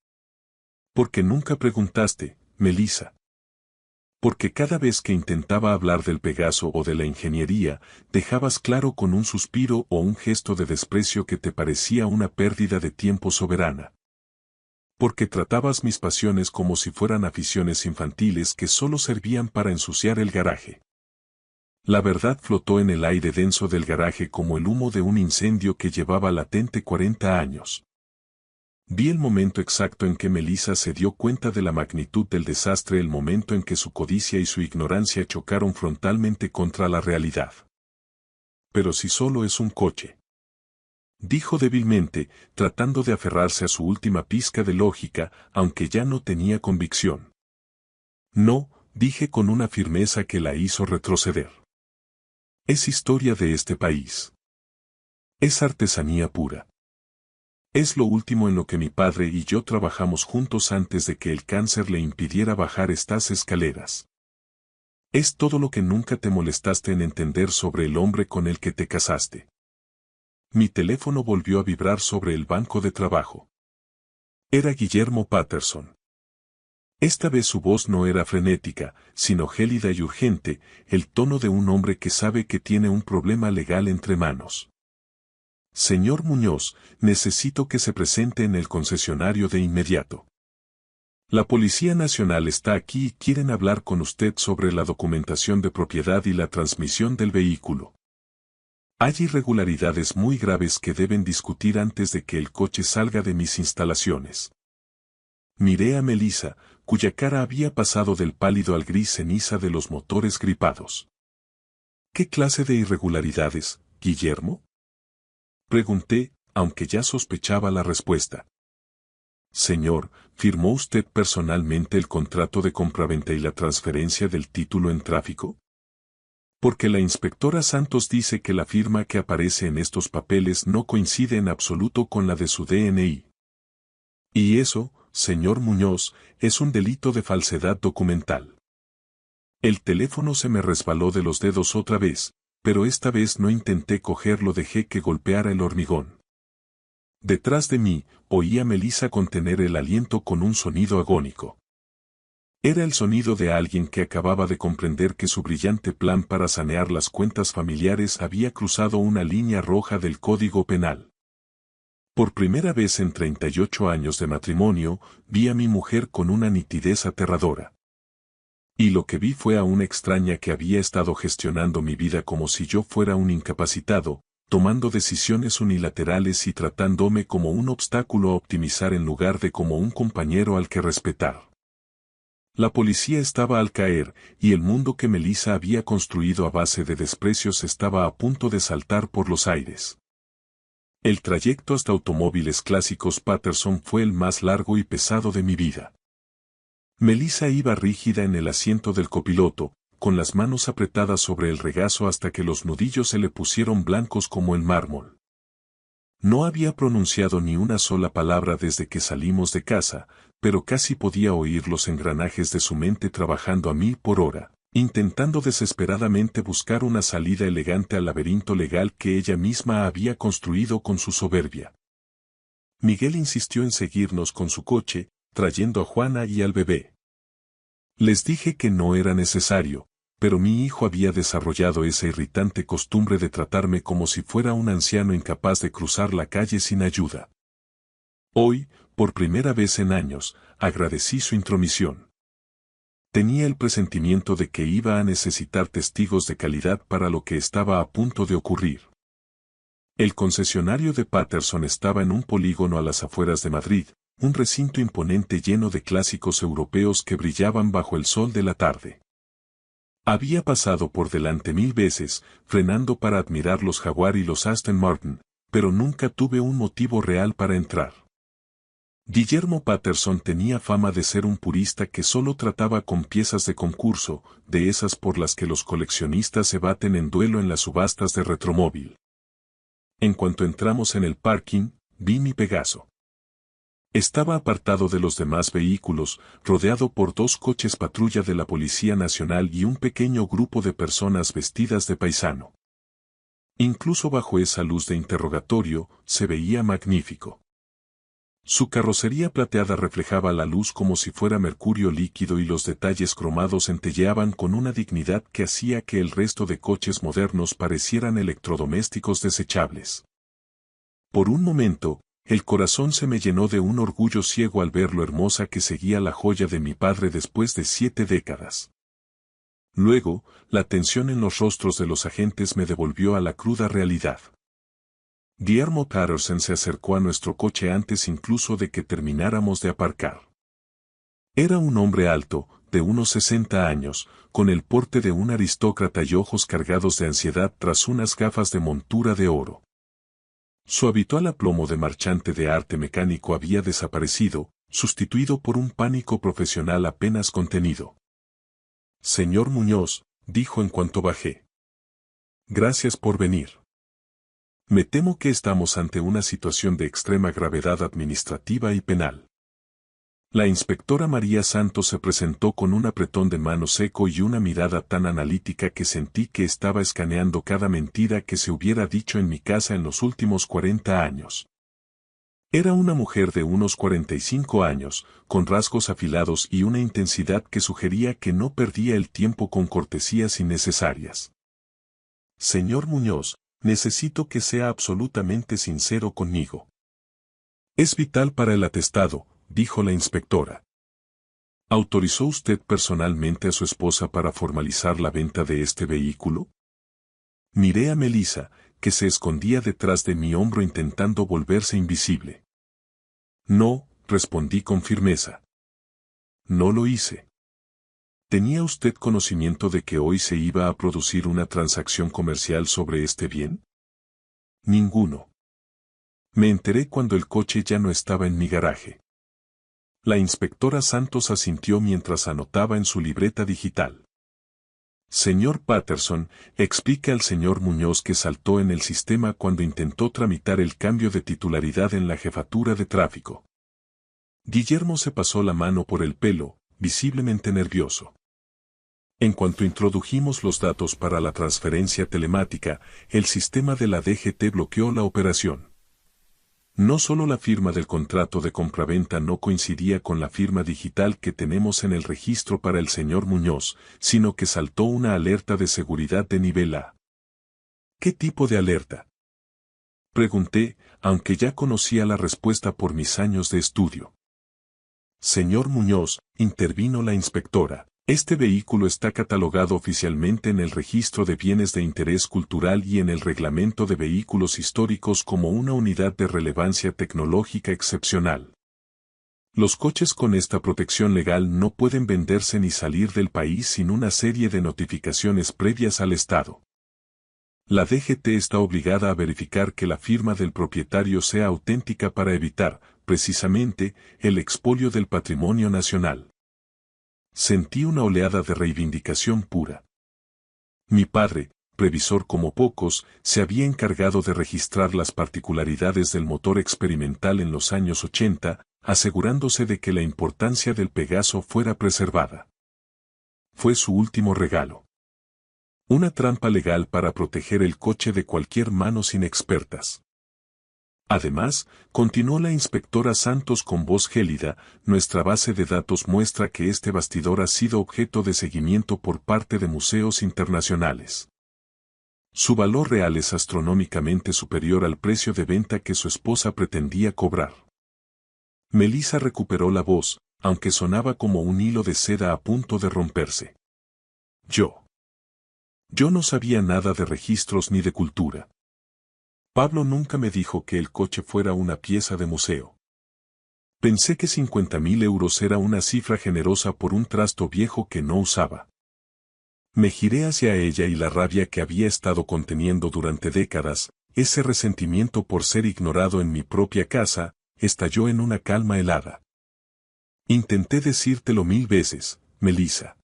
¿Por qué nunca preguntaste, Melissa? Porque cada vez que intentaba hablar del Pegaso o de la ingeniería, dejabas claro con un suspiro o un gesto de desprecio que te parecía una pérdida de tiempo soberana. Porque tratabas mis pasiones como si fueran aficiones infantiles que solo servían para ensuciar el garaje. La verdad flotó en el aire denso del garaje como el humo de un incendio que llevaba latente 40 años. Vi el momento exacto en que Melissa se dio cuenta de la magnitud del desastre, el momento en que su codicia y su ignorancia chocaron frontalmente contra la realidad. Pero si solo es un coche, dijo débilmente, tratando de aferrarse a su última pizca de lógica, aunque ya no tenía convicción. No, dije con una firmeza que la hizo retroceder. Es historia de este país. Es artesanía pura. Es lo último en lo que mi padre y yo trabajamos juntos antes de que el cáncer le impidiera bajar estas escaleras. Es todo lo que nunca te molestaste en entender sobre el hombre con el que te casaste. Mi teléfono volvió a vibrar sobre el banco de trabajo. Era Guillermo Patterson. Esta vez su voz no era frenética, sino gélida y urgente, el tono de un hombre que sabe que tiene un problema legal entre manos. Señor Muñoz, necesito que se presente en el concesionario de inmediato. La Policía Nacional está aquí y quieren hablar con usted sobre la documentación de propiedad y la transmisión del vehículo. Hay irregularidades muy graves que deben discutir antes de que el coche salga de mis instalaciones. Miré a Melissa, cuya cara había pasado del pálido al gris ceniza de los motores gripados. ¿Qué clase de irregularidades, Guillermo? Pregunté, aunque ya sospechaba la respuesta. Señor, ¿firmó usted personalmente el contrato de compraventa y la transferencia del título en tráfico? Porque la inspectora Santos dice que la firma que aparece en estos papeles no coincide en absoluto con la de su DNI. Y eso, señor Muñoz, es un delito de falsedad documental. El teléfono se me resbaló de los dedos otra vez, pero esta vez no intenté cogerlo, dejé que golpeara el hormigón. Detrás de mí, oí a Melissa contener el aliento con un sonido agónico. Era el sonido de alguien que acababa de comprender que su brillante plan para sanear las cuentas familiares había cruzado una línea roja del Código Penal. Por primera vez en 38 años de matrimonio, vi a mi mujer con una nitidez aterradora. Y lo que vi fue a una extraña que había estado gestionando mi vida como si yo fuera un incapacitado, tomando decisiones unilaterales y tratándome como un obstáculo a optimizar en lugar de como un compañero al que respetar. La policía estaba al caer, y el mundo que Melissa había construido a base de desprecios estaba a punto de saltar por los aires. El trayecto hasta Automóviles Clásicos Patterson fue el más largo y pesado de mi vida. Melissa iba rígida en el asiento del copiloto, con las manos apretadas sobre el regazo hasta que los nudillos se le pusieron blancos como el mármol. No había pronunciado ni una sola palabra desde que salimos de casa, pero casi podía oír los engranajes de su mente trabajando a 1000 por hora, intentando desesperadamente buscar una salida elegante al laberinto legal que ella misma había construido con su soberbia. Miguel insistió en seguirnos con su coche, trayendo a Juana y al bebé. Les dije que no era necesario, pero mi hijo había desarrollado esa irritante costumbre de tratarme como si fuera un anciano incapaz de cruzar la calle sin ayuda. Hoy, por primera vez en años, agradecí su intromisión. Tenía el presentimiento de que iba a necesitar testigos de calidad para lo que estaba a punto de ocurrir. El concesionario de Patterson estaba en un polígono a las afueras de Madrid, un recinto imponente lleno de clásicos europeos que brillaban bajo el sol de la tarde. Había pasado por delante 1000 veces, frenando para admirar los Jaguar y los Aston Martin, pero nunca tuve un motivo real para entrar. Guillermo Patterson tenía fama de ser un purista que solo trataba con piezas de concurso, de esas por las que los coleccionistas se baten en duelo en las subastas de retromóvil. En cuanto entramos en el parking, vi mi Pegaso. Estaba apartado de los demás vehículos, rodeado por 2 coches patrulla de la Policía Nacional y un pequeño grupo de personas vestidas de paisano. Incluso bajo esa luz de interrogatorio, se veía magnífico. Su carrocería plateada reflejaba la luz como si fuera mercurio líquido y los detalles cromados centelleaban con una dignidad que hacía que el resto de coches modernos parecieran electrodomésticos desechables. Por un momento, el corazón se me llenó de un orgullo ciego al ver lo hermosa que seguía la joya de mi padre después de 7 décadas. Luego, la tensión en los rostros de los agentes me devolvió a la cruda realidad. Guillermo Patterson se acercó a nuestro coche antes incluso de que termináramos de aparcar. Era un hombre alto, de unos 60 años, con el porte de un aristócrata y ojos cargados de ansiedad tras unas gafas de montura de oro. Su habitual aplomo de marchante de arte mecánico había desaparecido, sustituido por un pánico profesional apenas contenido. «Señor Muñoz», dijo en cuanto bajé. «Gracias por venir. Me temo que estamos ante una situación de extrema gravedad administrativa y penal». La inspectora María Santos se presentó con un apretón de mano seco y una mirada tan analítica que sentí que estaba escaneando cada mentira que se hubiera dicho en mi casa en los últimos 40 años. Era una mujer de unos 45 años, con rasgos afilados y una intensidad que sugería que no perdía el tiempo con cortesías innecesarias. «Señor Muñoz, necesito que sea absolutamente sincero conmigo. Es vital para el atestado», dijo la inspectora. «¿Autorizó usted personalmente a su esposa para formalizar la venta de este vehículo?» Miré a Melissa, que se escondía detrás de mi hombro intentando volverse invisible. «No», respondí con firmeza. «No lo hice». ¿Tenía usted conocimiento de que hoy se iba a producir una transacción comercial sobre este bien? Ninguno. Me enteré cuando el coche ya no estaba en mi garaje. La inspectora Santos asintió mientras anotaba en su libreta digital. «Señor Patterson, explique al señor Muñoz que saltó en el sistema cuando intentó tramitar el cambio de titularidad en la jefatura de tráfico». Guillermo se pasó la mano por el pelo, visiblemente nervioso. En cuanto introdujimos los datos para la transferencia telemática, el sistema de la DGT bloqueó la operación. No solo la firma del contrato de compraventa no coincidía con la firma digital que tenemos en el registro para el señor Muñoz, sino que saltó una alerta de seguridad de nivel A. ¿Qué tipo de alerta?, pregunté, aunque ya conocía la respuesta por mis años de estudio. «Señor Muñoz», intervino la inspectora, «este vehículo está catalogado oficialmente en el Registro de Bienes de Interés Cultural y en el Reglamento de Vehículos Históricos como una unidad de relevancia tecnológica excepcional. Los coches con esta protección legal no pueden venderse ni salir del país sin una serie de notificaciones previas al Estado. La DGT está obligada a verificar que la firma del propietario sea auténtica para evitar, precisamente, el expolio del patrimonio nacional». Sentí una oleada de reivindicación pura. Mi padre, previsor como pocos, se había encargado de registrar las particularidades del motor experimental en los años 80, asegurándose de que la importancia del Pegaso fuera preservada. Fue su último regalo. Una trampa legal para proteger el coche de cualquier manos inexpertas. Además, continuó la inspectora Santos con voz gélida, nuestra base de datos muestra que este bastidor ha sido objeto de seguimiento por parte de museos internacionales. Su valor real es astronómicamente superior al precio de venta que su esposa pretendía cobrar. Melissa recuperó la voz, aunque sonaba como un hilo de seda a punto de romperse. Yo no sabía nada de registros ni de cultura. Pablo nunca me dijo que el coche fuera una pieza de museo. Pensé que 50.000 euros era una cifra generosa por un trasto viejo que no usaba. Me giré hacia ella y la rabia que había estado conteniendo durante décadas, ese resentimiento por ser ignorado en mi propia casa, estalló en una calma helada. Intenté decírtelo 1000 veces, Melissa.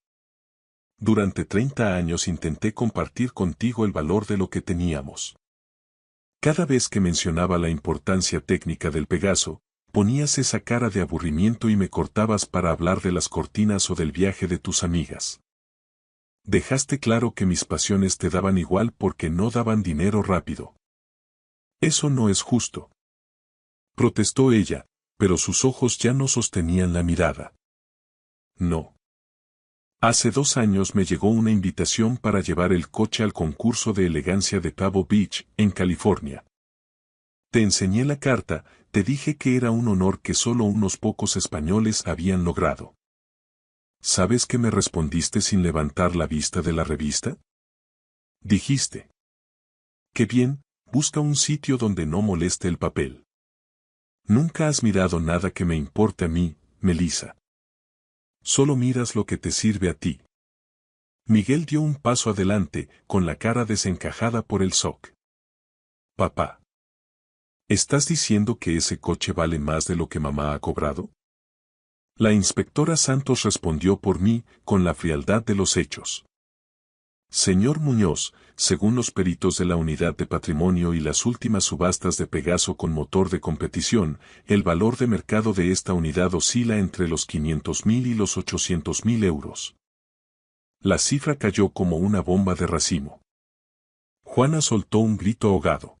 Durante 30 años intenté compartir contigo el valor de lo que teníamos. Cada vez que mencionaba la importancia técnica del Pegaso, ponías esa cara de aburrimiento y me cortabas para hablar de las cortinas o del viaje de tus amigas. Dejaste claro que mis pasiones te daban igual porque no daban dinero rápido. Eso no es justo. Protestó ella, pero sus ojos ya no sostenían la mirada. No. Hace 2 años me llegó una invitación para llevar el coche al concurso de elegancia de Pebble Beach, en California. Te enseñé la carta, te dije que era un honor que solo unos pocos españoles habían logrado. ¿Sabes qué me respondiste sin levantar la vista de la revista? Dijiste. Qué bien, busca un sitio donde no moleste el papel. Nunca has mirado nada que me importe a mí, Melissa. Solo miras lo que te sirve a ti. Miguel dio un paso adelante, con la cara desencajada por el shock. Papá. ¿Estás diciendo que ese coche vale más de lo que mamá ha cobrado? La inspectora Santos respondió por mí, con la frialdad de los hechos. Señor Muñoz, según los peritos de la Unidad de Patrimonio y las últimas subastas de Pegaso con motor de competición, el valor de mercado de esta unidad oscila entre los 500.000 y los 800.000 euros. La cifra cayó como una bomba de racimo. Juana soltó un grito ahogado.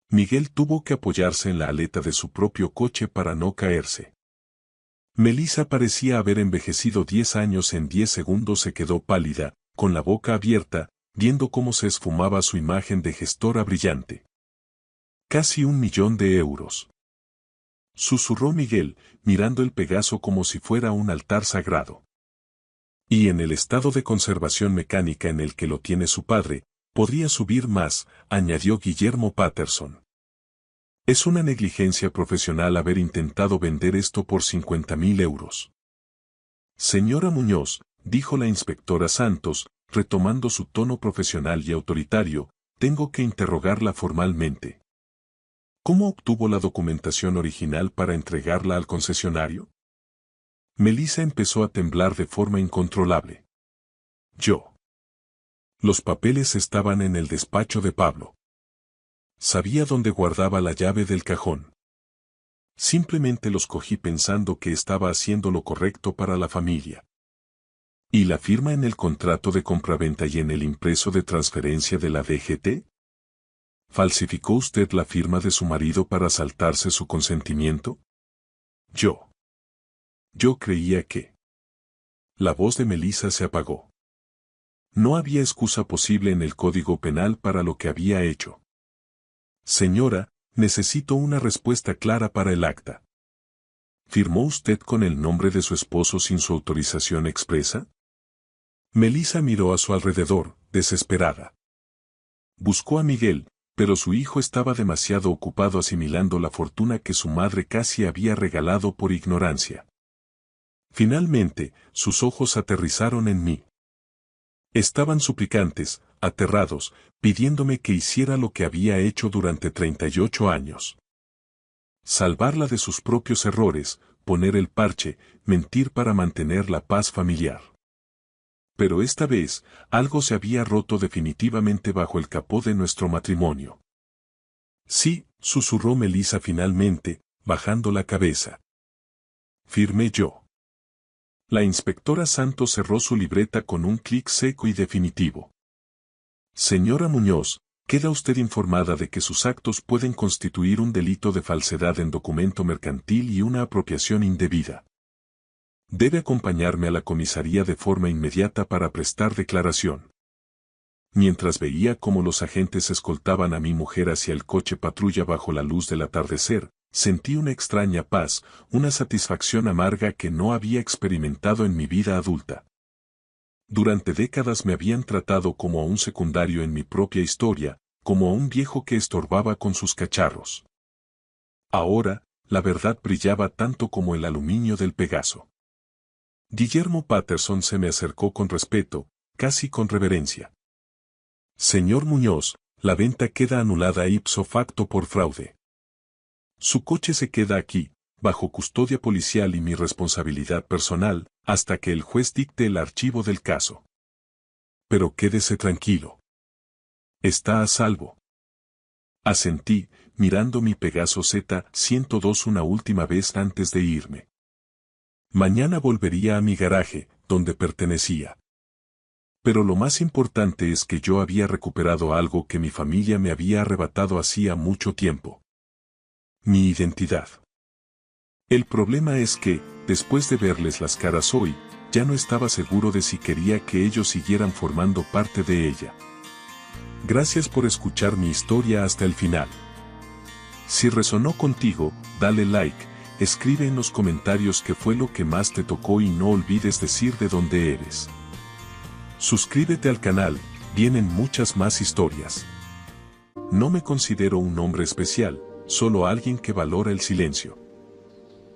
Miguel tuvo que apoyarse en la aleta de su propio coche para no caerse. Melissa parecía haber envejecido 10 años en 10 segundos. Se quedó pálida, con la boca abierta, viendo cómo se esfumaba su imagen de gestora brillante. Casi 1.000.000 de euros. Susurró Miguel, mirando el Pegaso como si fuera un altar sagrado. Y en el estado de conservación mecánica en el que lo tiene su padre, podría subir más, añadió Guillermo Patterson. Es una negligencia profesional haber intentado vender esto por 50.000 euros. Señora Muñoz, dijo la inspectora Santos, retomando su tono profesional y autoritario, tengo que interrogarla formalmente. ¿Cómo obtuvo la documentación original para entregarla al concesionario? Melissa empezó a temblar de forma incontrolable. Yo. Los papeles estaban en el despacho de Pablo. Sabía dónde guardaba la llave del cajón. Simplemente los cogí pensando que estaba haciendo lo correcto para la familia. ¿Y la firma en el contrato de compraventa y en el impreso de transferencia de la DGT? ¿Falsificó usted la firma de su marido para saltarse su consentimiento? Yo creía que... La voz de Melissa se apagó. No había excusa posible en el Código Penal para lo que había hecho. Señora, necesito una respuesta clara para el acta. ¿Firmó usted con el nombre de su esposo sin su autorización expresa? Melissa miró a su alrededor, desesperada. Buscó a Miguel, pero su hijo estaba demasiado ocupado asimilando la fortuna que su madre casi había regalado por ignorancia. Finalmente, sus ojos aterrizaron en mí. Estaban suplicantes, aterrados, pidiéndome que hiciera lo que había hecho durante 38 años. Salvarla de sus propios errores, poner el parche, mentir para mantener la paz familiar. Pero esta vez, algo se había roto definitivamente bajo el capó de nuestro matrimonio. Sí, susurró Melissa finalmente, bajando la cabeza. Firmé yo. La inspectora Santos cerró su libreta con un clic seco y definitivo. Señora Muñoz, queda usted informada de que sus actos pueden constituir un delito de falsedad en documento mercantil y una apropiación indebida. Debe acompañarme a la comisaría de forma inmediata para prestar declaración. Mientras veía cómo los agentes escoltaban a mi mujer hacia el coche patrulla bajo la luz del atardecer, sentí una extraña paz, una satisfacción amarga que no había experimentado en mi vida adulta. Durante décadas me habían tratado como a un secundario en mi propia historia, como a un viejo que estorbaba con sus cacharros. Ahora, la verdad brillaba tanto como el aluminio del Pegaso. Guillermo Patterson se me acercó con respeto, casi con reverencia. Señor Muñoz, la venta queda anulada ipso facto por fraude. Su coche se queda aquí, bajo custodia policial y mi responsabilidad personal, hasta que el juez dicte el archivo del caso. Pero quédese tranquilo. Está a salvo. Asentí, mirando mi Pegaso Z102 una última vez antes de irme. Mañana volvería a mi garaje, donde pertenecía. Pero lo más importante es que yo había recuperado algo que mi familia me había arrebatado hacía mucho tiempo. Mi identidad. El problema es que, después de verles las caras hoy, ya no estaba seguro de si quería que ellos siguieran formando parte de ella. Gracias por escuchar mi historia hasta el final. Si resonó contigo, dale like, escribe en los comentarios qué fue lo que más te tocó y no olvides decir de dónde eres. Suscríbete al canal, vienen muchas más historias. No me considero un hombre especial, solo alguien que valora el silencio.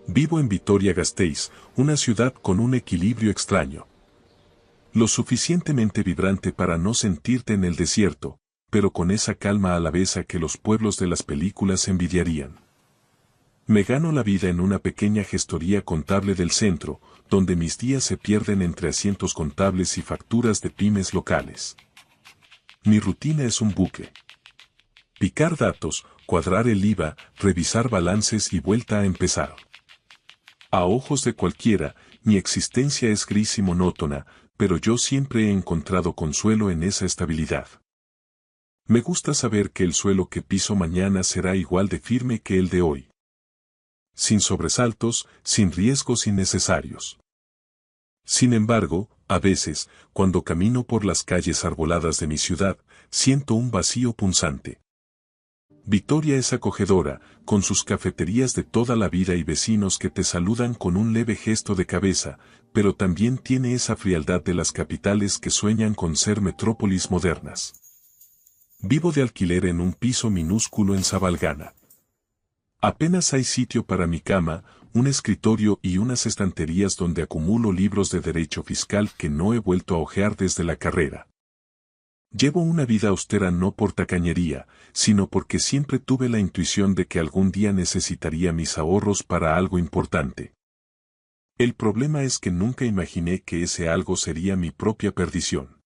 Vivo en Vitoria-Gasteiz, una ciudad con un equilibrio extraño. Lo suficientemente vibrante para no sentirte en el desierto, pero con esa calma alavesa que los pueblos de las películas envidiarían. Me gano la vida en una pequeña gestoría contable del centro, donde mis días se pierden entre asientos contables y facturas de pymes locales. Mi rutina es un bucle. Picar datos, cuadrar el IVA, revisar balances y vuelta a empezar. A ojos de cualquiera, mi existencia es gris y monótona, pero yo siempre he encontrado consuelo en esa estabilidad. Me gusta saber que el suelo que piso mañana será igual de firme que el de hoy. Sin sobresaltos, sin riesgos innecesarios. Sin embargo, a veces, cuando camino por las calles arboladas de mi ciudad, siento un vacío punzante. Vitoria es acogedora, con sus cafeterías de toda la vida y vecinos que te saludan con un leve gesto de cabeza, pero también tiene esa frialdad de las capitales que sueñan con ser metrópolis modernas. Vivo de alquiler en un piso minúsculo en Sabalgana. Apenas hay sitio para mi cama, un escritorio y unas estanterías donde acumulo libros de derecho fiscal que no he vuelto a hojear desde la carrera. Llevo una vida austera no por tacañería, sino porque siempre tuve la intuición de que algún día necesitaría mis ahorros para algo importante. El problema es que nunca imaginé que ese algo sería mi propia perdición.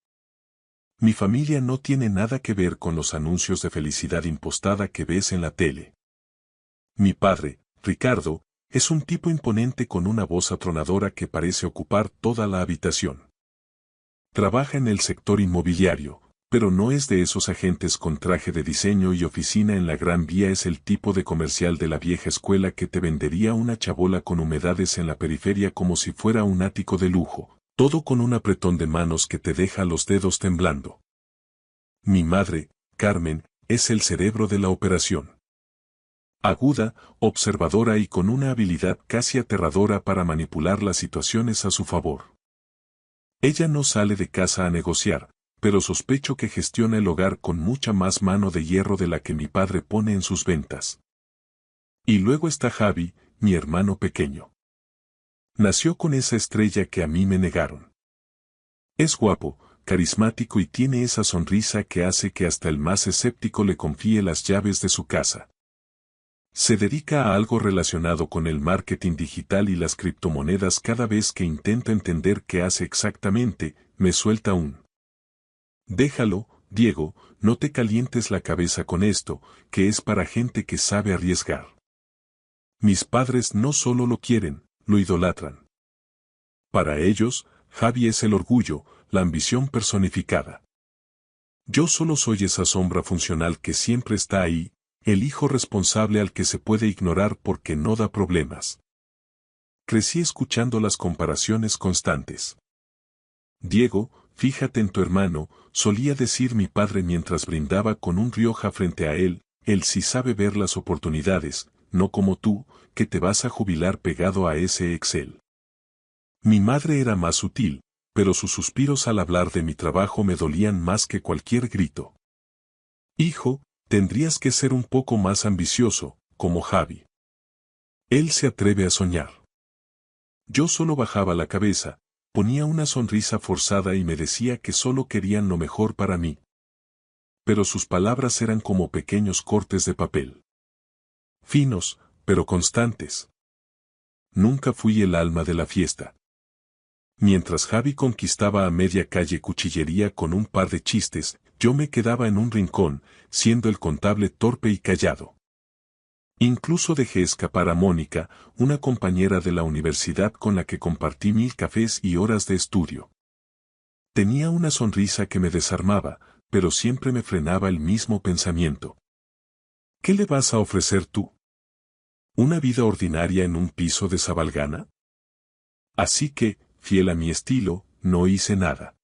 Mi familia no tiene nada que ver con los anuncios de felicidad impostada que ves en la tele. Mi padre, Ricardo, es un tipo imponente con una voz atronadora que parece ocupar toda la habitación. Trabaja en el sector inmobiliario, pero no es de esos agentes con traje de diseño y oficina en la Gran Vía, es el tipo de comercial de la vieja escuela que te vendería una chabola con humedades en la periferia como si fuera un ático de lujo, todo con un apretón de manos que te deja los dedos temblando. Mi madre, Carmen, es el cerebro de la operación. Aguda, observadora y con una habilidad casi aterradora para manipular las situaciones a su favor. Ella no sale de casa a negociar, pero sospecho que gestiona el hogar con mucha más mano de hierro de la que mi padre pone en sus ventas. Y luego está Javi, mi hermano pequeño. Nació con esa estrella que a mí me negaron. Es guapo, carismático y tiene esa sonrisa que hace que hasta el más escéptico le confíe las llaves de su casa. Se dedica a algo relacionado con el marketing digital y las criptomonedas. Cada vez que intento entender qué hace exactamente, me suelta un: déjalo, Diego, no te calientes la cabeza con esto, que es para gente que sabe arriesgar. Mis padres no solo lo quieren, lo idolatran. Para ellos, Javi es el orgullo, la ambición personificada. Yo solo soy esa sombra funcional que siempre está ahí, el hijo responsable al que se puede ignorar porque no da problemas. Crecí escuchando las comparaciones constantes. Diego, fíjate en tu hermano, solía decir mi padre mientras brindaba con un Rioja frente a él sí sabe ver las oportunidades, no como tú, que te vas a jubilar pegado a ese Excel. Mi madre era más sutil, pero sus suspiros al hablar de mi trabajo me dolían más que cualquier grito. Hijo, tendrías que ser un poco más ambicioso, como Javi. Él se atreve a soñar. Yo solo bajaba la cabeza, ponía una sonrisa forzada y me decía que solo querían lo mejor para mí. Pero sus palabras eran como pequeños cortes de papel. Finos, pero constantes. Nunca fui el alma de la fiesta. Mientras Javi conquistaba a media calle cuchillería con un par de chistes, yo me quedaba en un rincón, siendo el contable torpe y callado. Incluso dejé escapar a Mónica, una compañera de la universidad con la que compartí 1000 cafés y horas de estudio. Tenía una sonrisa que me desarmaba, pero siempre me frenaba el mismo pensamiento. ¿Qué le vas a ofrecer tú? ¿Una vida ordinaria en un piso de Sabalgana? Así que, fiel a mi estilo, no hice nada.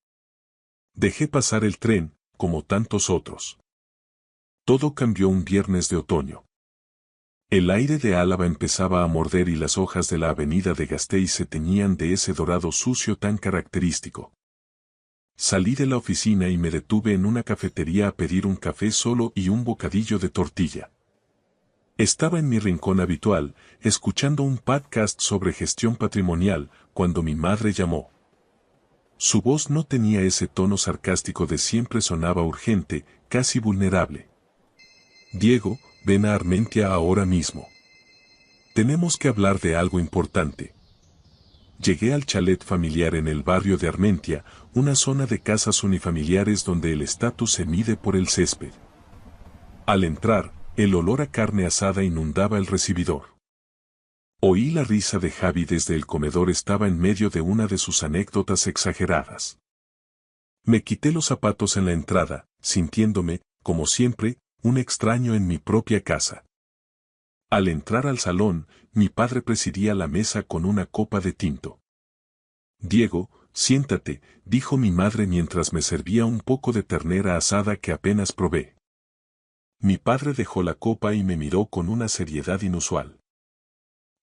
Dejé pasar el tren, como tantos otros. Todo cambió un viernes de otoño. El aire de Álava empezaba a morder y las hojas de la avenida de Gasteiz se teñían de ese dorado sucio tan característico. Salí de la oficina y me detuve en una cafetería a pedir un café solo y un bocadillo de tortilla. Estaba en mi rincón habitual, escuchando un podcast sobre gestión patrimonial, cuando mi madre llamó. Su voz no tenía ese tono sarcástico de siempre, sonaba urgente, casi vulnerable. Diego, ven a Armentia ahora mismo. Tenemos que hablar de algo importante. Llegué al chalet familiar en el barrio de Armentia, una zona de casas unifamiliares donde el estatus se mide por el césped. Al entrar, el olor a carne asada inundaba el recibidor. Oí la risa de Javi desde el comedor, estaba en medio de una de sus anécdotas exageradas. Me quité los zapatos en la entrada, sintiéndome, como siempre, un extraño en mi propia casa. Al entrar al salón, mi padre presidía la mesa con una copa de tinto. Diego, siéntate, dijo mi madre mientras me servía un poco de ternera asada que apenas probé. Mi padre dejó la copa y me miró con una seriedad inusual.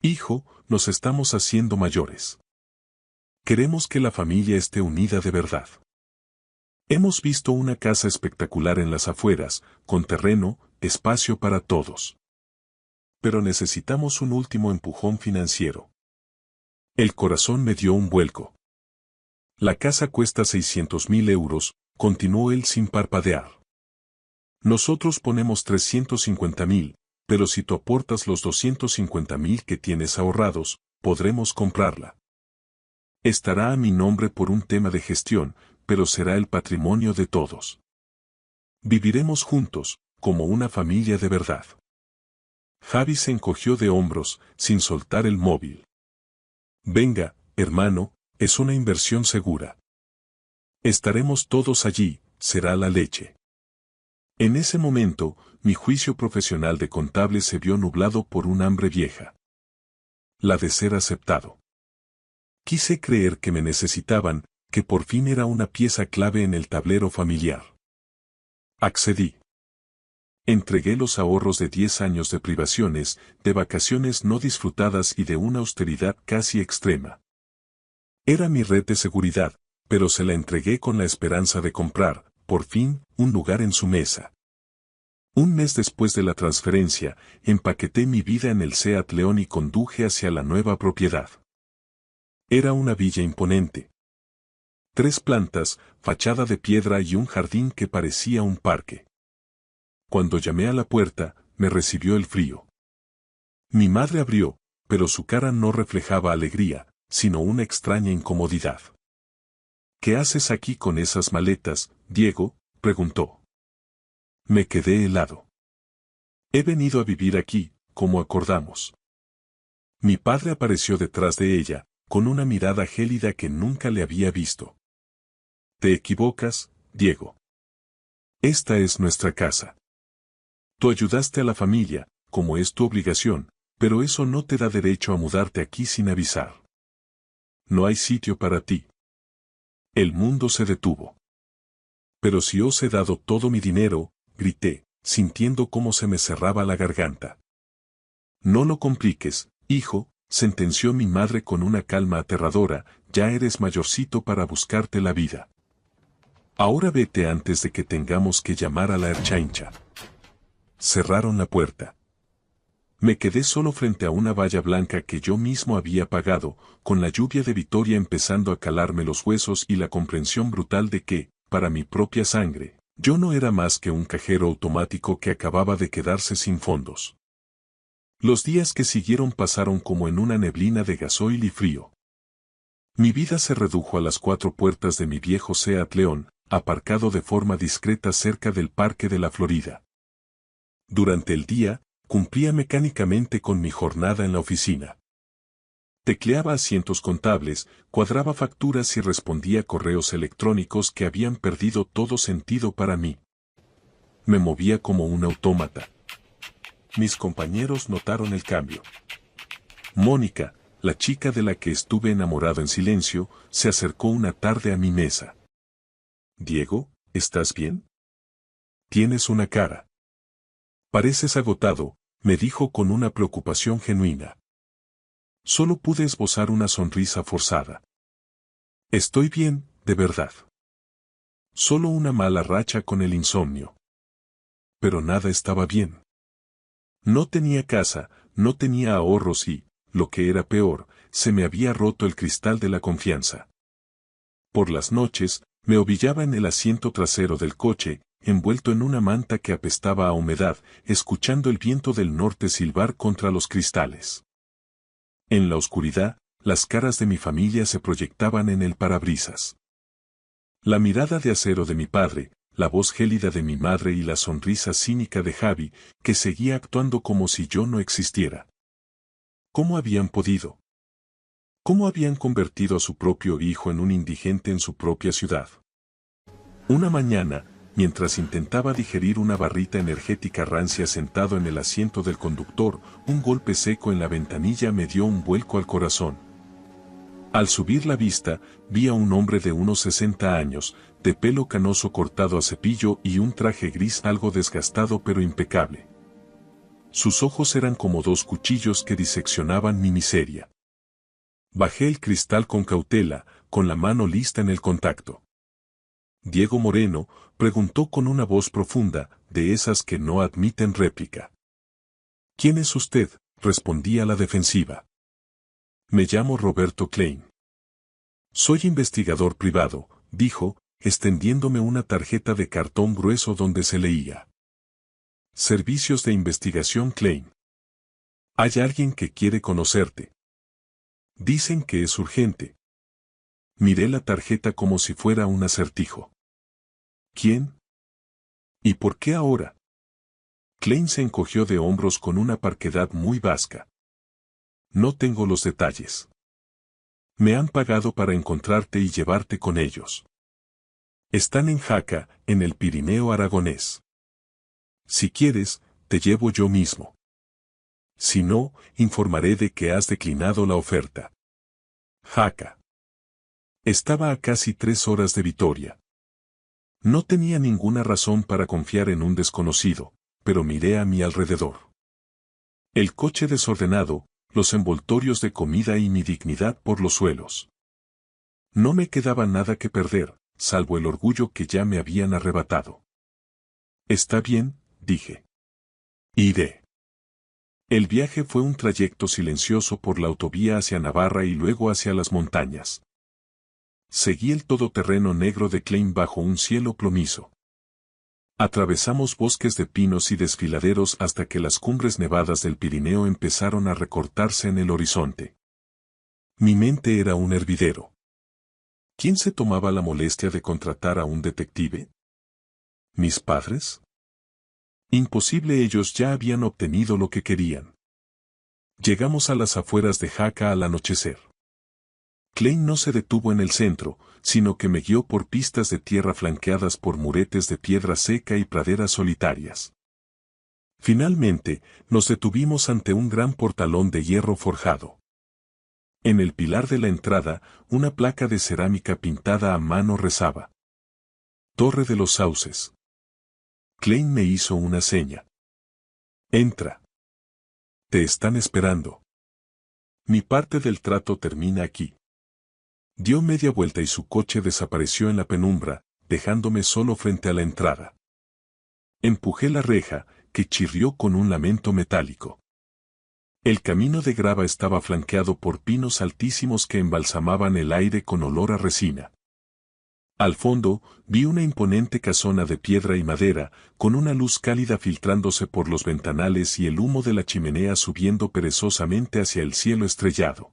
Hijo, nos estamos haciendo mayores. Queremos que la familia esté unida de verdad. Hemos visto una casa espectacular en las afueras, con terreno, espacio para todos. Pero necesitamos un último empujón financiero. El corazón me dio un vuelco. La casa cuesta 600.000 euros, continuó él sin parpadear. Nosotros ponemos 350.000, pero si tú aportas los 250.000 que tienes ahorrados, podremos comprarla. Estará a mi nombre por un tema de gestión, pero será el patrimonio de todos. Viviremos juntos, como una familia de verdad. Javi se encogió de hombros, sin soltar el móvil. Venga, hermano, es una inversión segura. Estaremos todos allí, será la leche. En ese momento, mi juicio profesional de contable se vio nublado por un hambre vieja. La de ser aceptado. Quise creer que me necesitaban, que por fin era una pieza clave en el tablero familiar. Accedí. Entregué los ahorros de 10 años de privaciones, de vacaciones no disfrutadas y de una austeridad casi extrema. Era mi red de seguridad, pero se la entregué con la esperanza de comprar, por fin, un lugar en su mesa. Un mes después de la transferencia, empaqueté mi vida en el Seat León y conduje hacia la nueva propiedad. Era una villa imponente. 3 plantas, fachada de piedra y un jardín que parecía un parque. Cuando llamé a la puerta, me recibió el frío. Mi madre abrió, pero su cara no reflejaba alegría, sino una extraña incomodidad. ¿Qué haces aquí con esas maletas, Diego?, preguntó. Me quedé helado. He venido a vivir aquí, como acordamos. Mi padre apareció detrás de ella, con una mirada gélida que nunca le había visto. Te equivocas, Diego. Esta es nuestra casa. Tú ayudaste a la familia, como es tu obligación, pero eso no te da derecho a mudarte aquí sin avisar. No hay sitio para ti. El mundo se detuvo. Pero si os he dado todo mi dinero, grité, sintiendo cómo se me cerraba la garganta. No lo compliques, hijo, sentenció mi madre con una calma aterradora, ya eres mayorcito para buscarte la vida. Ahora vete antes de que tengamos que llamar a la Erchaincha. Cerraron la puerta. Me quedé solo frente a una valla blanca que yo mismo había pagado, con la lluvia de Vitoria empezando a calarme los huesos y la comprensión brutal de que, para mi propia sangre, yo no era más que un cajero automático que acababa de quedarse sin fondos. Los días que siguieron pasaron como en una neblina de gasoil y frío. Mi vida se redujo a las 4 puertas de mi viejo Seat León, aparcado de forma discreta cerca del Parque de la Florida. Durante el día, cumplía mecánicamente con mi jornada en la oficina. Tecleaba asientos contables, cuadraba facturas y respondía correos electrónicos que habían perdido todo sentido para mí. Me movía como un autómata. Mis compañeros notaron el cambio. Mónica, la chica de la que estuve enamorado en silencio, se acercó una tarde a mi mesa. «Diego, ¿estás bien? Tienes una cara. Pareces agotado», me dijo con una preocupación genuina. Solo pude esbozar una sonrisa forzada. «Estoy bien, de verdad. Solo una mala racha con el insomnio». Pero nada estaba bien. No tenía casa, no tenía ahorros y, lo que era peor, se me había roto el cristal de la confianza. Por las noches, me ovillaba en el asiento trasero del coche, envuelto en una manta que apestaba a humedad, escuchando el viento del norte silbar contra los cristales. En la oscuridad, las caras de mi familia se proyectaban en el parabrisas. La mirada de acero de mi padre, la voz gélida de mi madre y la sonrisa cínica de Javi, que seguía actuando como si yo no existiera. ¿Cómo habían podido? ¿Cómo habían convertido a su propio hijo en un indigente en su propia ciudad? Una mañana, mientras intentaba digerir una barrita energética rancia sentado en el asiento del conductor, un golpe seco en la ventanilla me dio un vuelco al corazón. Al subir la vista, vi a un hombre de unos 60 años, de pelo canoso cortado a cepillo y un traje gris algo desgastado pero impecable. Sus ojos eran como dos cuchillos que diseccionaban mi miseria. Bajé el cristal con cautela, con la mano lista en el contacto. «Diego Moreno», preguntó con una voz profunda, de esas que no admiten réplica. «¿Quién es usted?», respondí a la defensiva. «Me llamo Roberto Klein». «Soy investigador privado», dijo, extendiéndome una tarjeta de cartón grueso donde se leía: «Servicios de investigación Klein. Hay alguien que quiere conocerte. Dicen que es urgente». Miré la tarjeta como si fuera un acertijo. ¿Quién? ¿Y por qué ahora? Klein se encogió de hombros con una parquedad muy vasca. «No tengo los detalles. Me han pagado para encontrarte y llevarte con ellos. Están en Jaca, en el Pirineo aragonés. Si quieres, te llevo yo mismo. Si no, informaré de que has declinado la oferta». Jaca. Estaba a casi 3 horas de Vitoria. No tenía ninguna razón para confiar en un desconocido, pero miré a mi alrededor. El coche desordenado, los envoltorios de comida y mi dignidad por los suelos. No me quedaba nada que perder, salvo el orgullo que ya me habían arrebatado. «Está bien», dije. «Iré». El viaje fue un trayecto silencioso por la autovía hacia Navarra y luego hacia las montañas. Seguí el todoterreno negro de Klein bajo un cielo plomizo. Atravesamos bosques de pinos y desfiladeros hasta que las cumbres nevadas del Pirineo empezaron a recortarse en el horizonte. Mi mente era un hervidero. ¿Quién se tomaba la molestia de contratar a un detective? ¿Mis padres? Imposible, ellos ya habían obtenido lo que querían. Llegamos a las afueras de Jaca al anochecer. Klein no se detuvo en el centro, sino que me guió por pistas de tierra flanqueadas por muretes de piedra seca y praderas solitarias. Finalmente, nos detuvimos ante un gran portalón de hierro forjado. En el pilar de la entrada, una placa de cerámica pintada a mano rezaba: «Torre de los Sauces». Klein me hizo una seña. «Entra. Te están esperando. Mi parte del trato termina aquí». Dio media vuelta y su coche desapareció en la penumbra, dejándome solo frente a la entrada. Empujé la reja, que chirrió con un lamento metálico. El camino de grava estaba flanqueado por pinos altísimos que embalsamaban el aire con olor a resina. Al fondo, vi una imponente casona de piedra y madera, con una luz cálida filtrándose por los ventanales y el humo de la chimenea subiendo perezosamente hacia el cielo estrellado.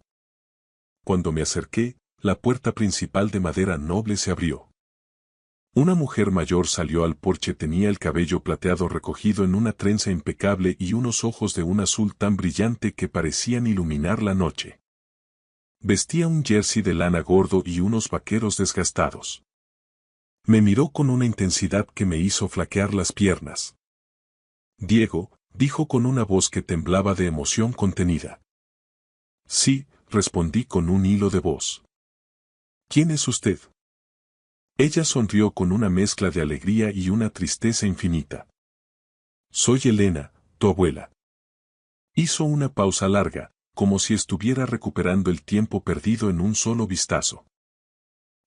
Cuando me acerqué, la puerta principal de madera noble se abrió. Una mujer mayor salió al porche, tenía el cabello plateado recogido en una trenza impecable y unos ojos de un azul tan brillante que parecían iluminar la noche. Vestía un jersey de lana gordo y unos vaqueros desgastados. Me miró con una intensidad que me hizo flaquear las piernas. Diego, dijo con una voz que temblaba de emoción contenida. Sí, respondí con un hilo de voz. ¿Quién es usted? Ella sonrió con una mezcla de alegría y una tristeza infinita. Soy Elena, tu abuela. Hizo una pausa larga, como si estuviera recuperando el tiempo perdido en un solo vistazo.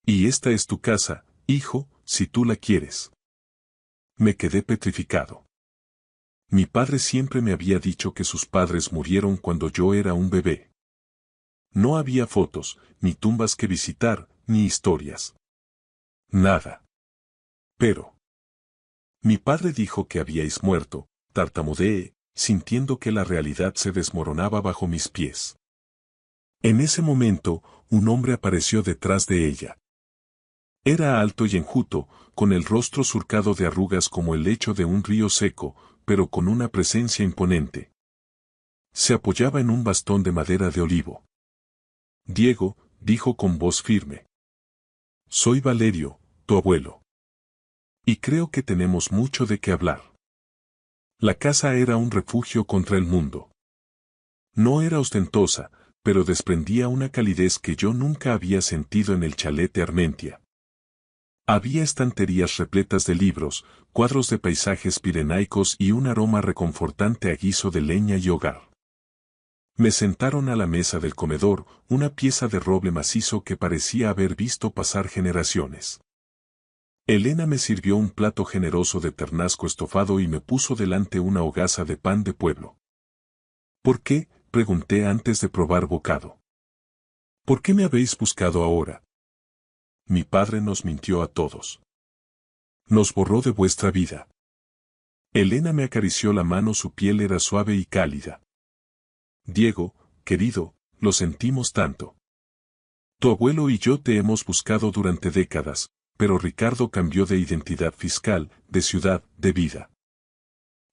Y esta es tu casa, hijo, si tú la quieres. Me quedé petrificado. Mi padre siempre me había dicho que sus padres murieron cuando yo era un bebé. No había fotos, ni tumbas que visitar, ni historias. Nada. Pero. Mi padre dijo que habíais muerto, tartamudeé, sintiendo que la realidad se desmoronaba bajo mis pies. En ese momento, un hombre apareció detrás de ella. Era alto y enjuto, con el rostro surcado de arrugas como el lecho de un río seco, pero con una presencia imponente. Se apoyaba en un bastón de madera de olivo. Diego, dijo con voz firme. Soy Valerio, tu abuelo. Y creo que tenemos mucho de qué hablar. La casa era un refugio contra el mundo. No era ostentosa, pero desprendía una calidez que yo nunca había sentido en el chalet de Armentia. Había estanterías repletas de libros, cuadros de paisajes pirenaicos y un aroma reconfortante a guiso de leña y hogar. Me sentaron a la mesa del comedor, una pieza de roble macizo que parecía haber visto pasar generaciones. Elena me sirvió un plato generoso de ternasco estofado y me puso delante una hogaza de pan de pueblo. ¿Por qué?, pregunté antes de probar bocado. ¿Por qué me habéis buscado ahora? Mi padre nos mintió a todos. Nos borró de vuestra vida. Elena me acarició la mano, su piel era suave y cálida. Diego, querido, lo sentimos tanto. Tu abuelo y yo te hemos buscado durante décadas, pero Ricardo cambió de identidad fiscal, de ciudad, de vida.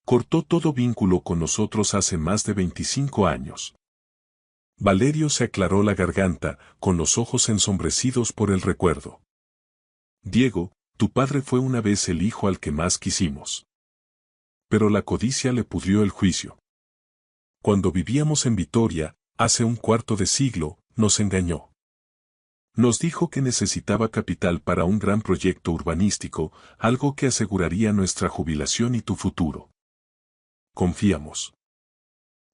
Cortó todo vínculo con nosotros hace más de 25 años. Valerio se aclaró la garganta, con los ojos ensombrecidos por el recuerdo. Diego, tu padre fue una vez el hijo al que más quisimos. Pero la codicia le pudrió el juicio. Cuando vivíamos en Vitoria, hace un cuarto de siglo, nos engañó. Nos dijo que necesitaba capital para un gran proyecto urbanístico, algo que aseguraría nuestra jubilación y tu futuro. Confiamos.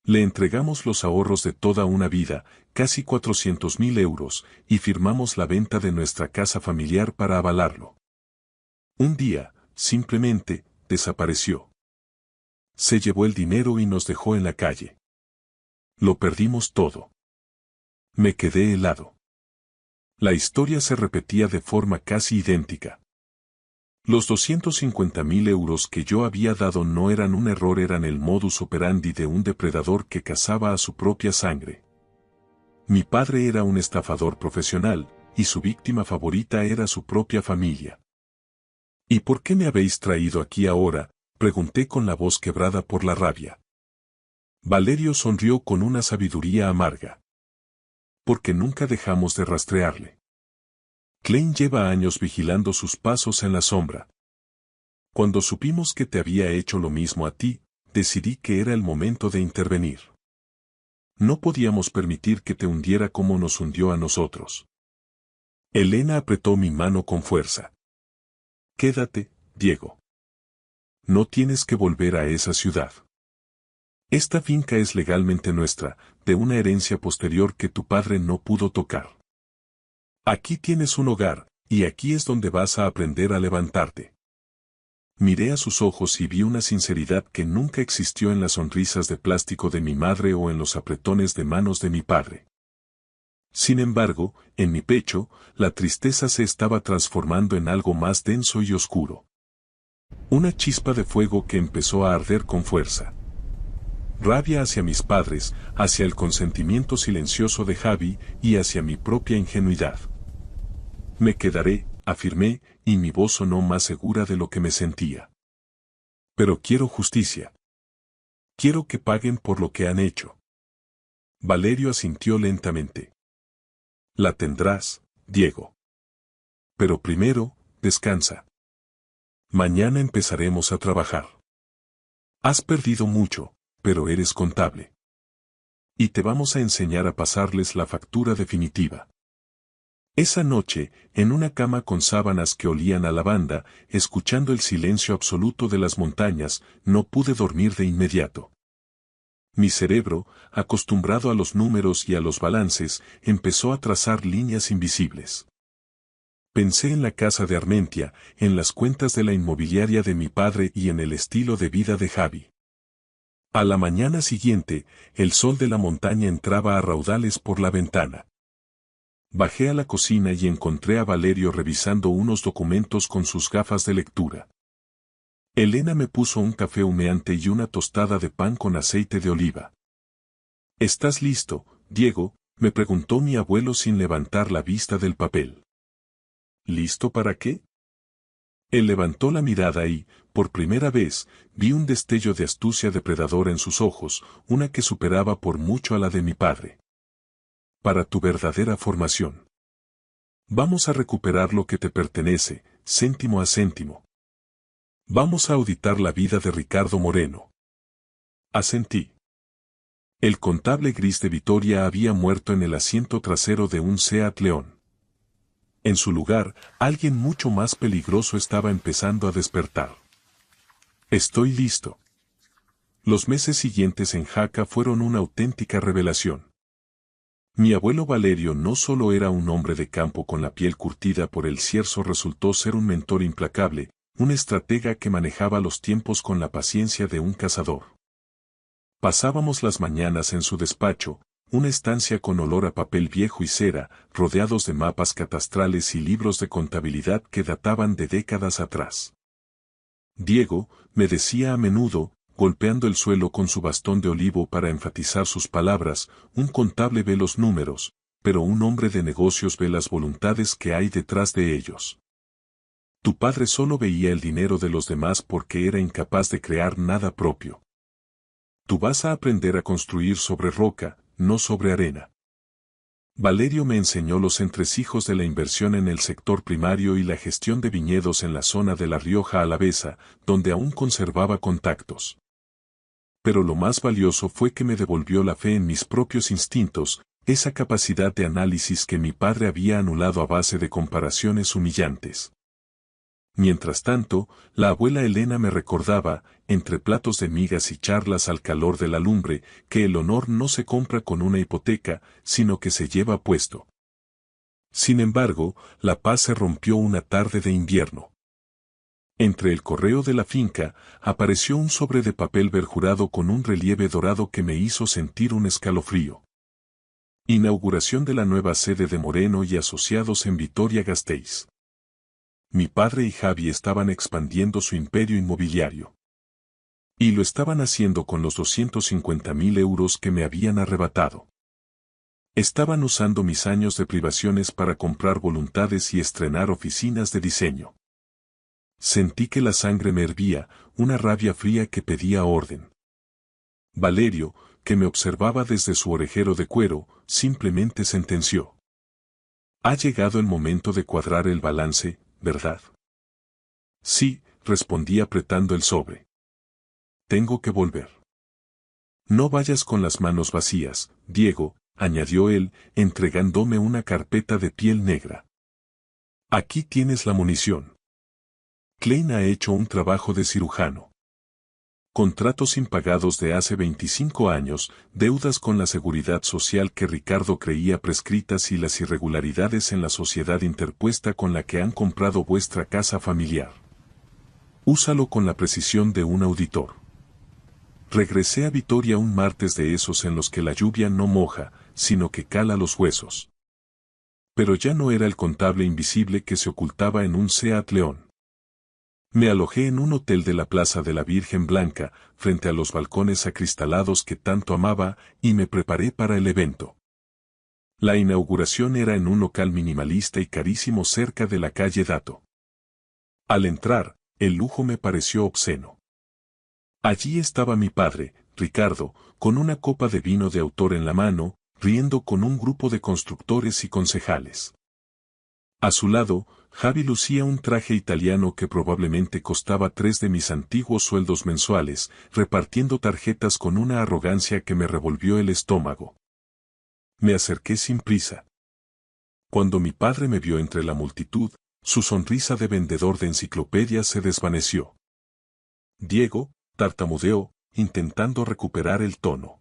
Le entregamos los ahorros de toda una vida, casi 400.000 euros, y firmamos la venta de nuestra casa familiar para avalarlo. Un día, simplemente, desapareció. Se llevó el dinero y nos dejó en la calle. Lo perdimos todo. Me quedé helado. La historia se repetía de forma casi idéntica. Los 250.000 euros que yo había dado no eran un error, eran el modus operandi de un depredador que cazaba a su propia sangre. Mi padre era un estafador profesional, y su víctima favorita era su propia familia. ¿Y por qué me habéis traído aquí ahora?, pregunté con la voz quebrada por la rabia. Valerio sonrió con una sabiduría amarga. Porque nunca dejamos de rastrearle. Klein lleva años vigilando sus pasos en la sombra. Cuando supimos que te había hecho lo mismo a ti, decidí que era el momento de intervenir. No podíamos permitir que te hundiera como nos hundió a nosotros. Elena apretó mi mano con fuerza. Quédate, Diego. No tienes que volver a esa ciudad. Esta finca es legalmente nuestra, de una herencia posterior que tu padre no pudo tocar. Aquí tienes un hogar, Y aquí es donde vas a aprender a levantarte. Miré a sus ojos y vi una sinceridad que nunca existió en las sonrisas de plástico de mi madre o en los apretones de manos de mi padre. Sin embargo, en mi pecho, la tristeza se estaba transformando en algo más denso y oscuro. Una chispa de fuego que empezó a arder con fuerza. Rabia hacia mis padres, hacia el consentimiento silencioso de Javi y hacia mi propia ingenuidad. Me quedaré, afirmé, y mi voz sonó más segura de lo que me sentía. Pero quiero justicia. Quiero que paguen por lo que han hecho. Valerio asintió lentamente. La tendrás, Diego. Pero primero, descansa. Mañana empezaremos a trabajar. Has perdido mucho, pero eres contable. Y te vamos a enseñar a pasarles la factura definitiva. Esa noche, en una cama con sábanas que olían a lavanda, escuchando el silencio absoluto de las montañas, no pude dormir de inmediato. Mi cerebro, acostumbrado a los números y a los balances, empezó a trazar líneas invisibles. Pensé en la casa de Armentia, en las cuentas de la inmobiliaria de mi padre y en el estilo de vida de Javi. A la mañana siguiente, el sol de la montaña entraba a raudales por la ventana. Bajé a la cocina y encontré a Valerio revisando unos documentos con sus gafas de lectura. Elena me puso un café humeante y una tostada de pan con aceite de oliva. ¿Estás listo, Diego?, me preguntó mi abuelo sin levantar la vista del papel. ¿Listo para qué? Él levantó la mirada y, por primera vez, vi un destello de astucia depredadora en sus ojos, una que superaba por mucho a la de mi padre. Para tu verdadera formación. Vamos a recuperar lo que te pertenece, céntimo a céntimo. Vamos a auditar la vida de Ricardo Moreno. Asentí. El contable gris de Vitoria había muerto en el asiento trasero de un Seat León. En su lugar, alguien mucho más peligroso estaba empezando a despertar. Estoy listo. Los meses siguientes en Jaca fueron una auténtica revelación. Mi abuelo Valerio no solo era un hombre de campo con la piel curtida por el cierzo, resultó ser un mentor implacable, un estratega que manejaba los tiempos con la paciencia de un cazador. Pasábamos las mañanas en su despacho, una estancia con olor a papel viejo y cera, rodeados de mapas catastrales y libros de contabilidad que databan de décadas atrás. Diego, me decía a menudo, golpeando el suelo con su bastón de olivo para enfatizar sus palabras, un contable ve los números, pero un hombre de negocios ve las voluntades que hay detrás de ellos. Tu padre solo veía el dinero de los demás porque era incapaz de crear nada propio. Tú vas a aprender a construir sobre roca, no sobre arena. Valerio me enseñó los entresijos de la inversión en el sector primario y la gestión de viñedos en la zona de La Rioja Alavesa, donde aún conservaba contactos. Pero lo más valioso fue que me devolvió la fe en mis propios instintos, esa capacidad de análisis que mi padre había anulado a base de comparaciones humillantes. Mientras tanto, la abuela Elena me recordaba, entre platos de migas y charlas al calor de la lumbre, que el honor no se compra con una hipoteca, sino que se lleva puesto. Sin embargo, la paz se rompió una tarde de invierno. Entre el correo de la finca, apareció un sobre de papel verjurado con un relieve dorado que me hizo sentir un escalofrío. Inauguración de la nueva sede de Moreno y Asociados en Vitoria-Gasteiz. Mi padre y Javi estaban expandiendo su imperio inmobiliario. Y lo estaban haciendo con los 250.000 euros que me habían arrebatado. Estaban usando mis años de privaciones para comprar voluntades y estrenar oficinas de diseño. Sentí que la sangre me hervía, una rabia fría que pedía orden. Valerio, que me observaba desde su orejero de cuero, simplemente sentenció. Ha llegado el momento de cuadrar el balance, ¿verdad? Sí, respondí apretando el sobre. Tengo que volver. No vayas con las manos vacías, Diego, añadió él, entregándome una carpeta de piel negra. Aquí tienes la munición. Klein ha hecho un trabajo de cirujano. Contratos impagados de hace 25 años, deudas con la seguridad social que Ricardo creía prescritas y las irregularidades en la sociedad interpuesta con la que han comprado vuestra casa familiar. Úsalo con la precisión de un auditor. Regresé a Vitoria un martes de esos en los que la lluvia no moja, sino que cala los huesos. Pero ya no era el contable invisible que se ocultaba en un Seat León. Me alojé en un hotel de la Plaza de la Virgen Blanca, frente a los balcones acristalados que tanto amaba, y me preparé para el evento. La inauguración era en un local minimalista y carísimo cerca de la calle Dato. Al entrar, el lujo me pareció obsceno. Allí estaba mi padre, Ricardo, con una copa de vino de autor en la mano, riendo con un grupo de constructores y concejales. A su lado, Javi lucía un traje italiano que probablemente costaba 3 de mis antiguos sueldos mensuales, repartiendo tarjetas con una arrogancia que me revolvió el estómago. Me acerqué sin prisa. Cuando mi padre me vio entre la multitud, su sonrisa de vendedor de enciclopedias se desvaneció. Diego, tartamudeó, intentando recuperar el tono.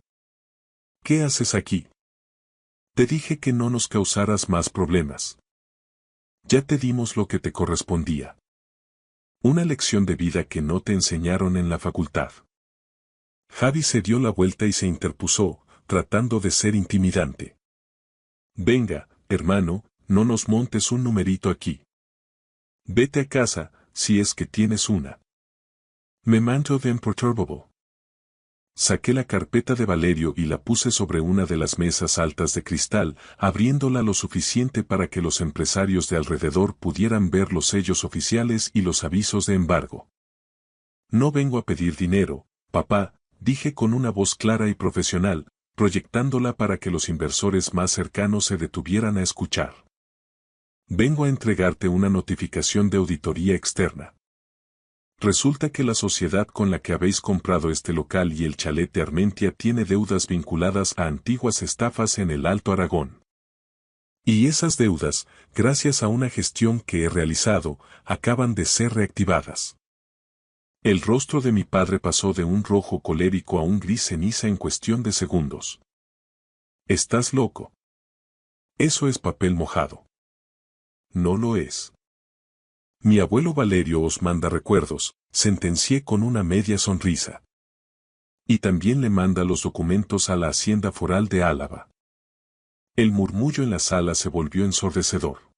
¿Qué haces aquí? Te dije que no nos causaras más problemas. Ya te dimos lo que te correspondía. Una lección de vida que no te enseñaron en la facultad. Javi se dio la vuelta y se interpuso, tratando de ser intimidante. Venga, hermano, no nos montes un numerito aquí. Vete a casa, si es que tienes una. Me mando de imperturbable. Saqué la carpeta de Valerio y la puse sobre una de las mesas altas de cristal, abriéndola lo suficiente para que los empresarios de alrededor pudieran ver los sellos oficiales y los avisos de embargo. No vengo a pedir dinero, papá, dije con una voz clara y profesional, proyectándola para que los inversores más cercanos se detuvieran a escuchar. Vengo a entregarte una notificación de auditoría externa. Resulta que la sociedad con la que habéis comprado este local y el chalet de Armentia tiene deudas vinculadas a antiguas estafas en el Alto Aragón. Y esas deudas, gracias a una gestión que he realizado, acaban de ser reactivadas. El rostro de mi padre pasó de un rojo colérico a un gris ceniza en cuestión de segundos. ¿Estás loco? Eso es papel mojado. No lo es. Mi abuelo Valerio os manda recuerdos, sentencié con una media sonrisa. Y también le manda los documentos a la Hacienda Foral de Álava. El murmullo en la sala se volvió ensordecedor.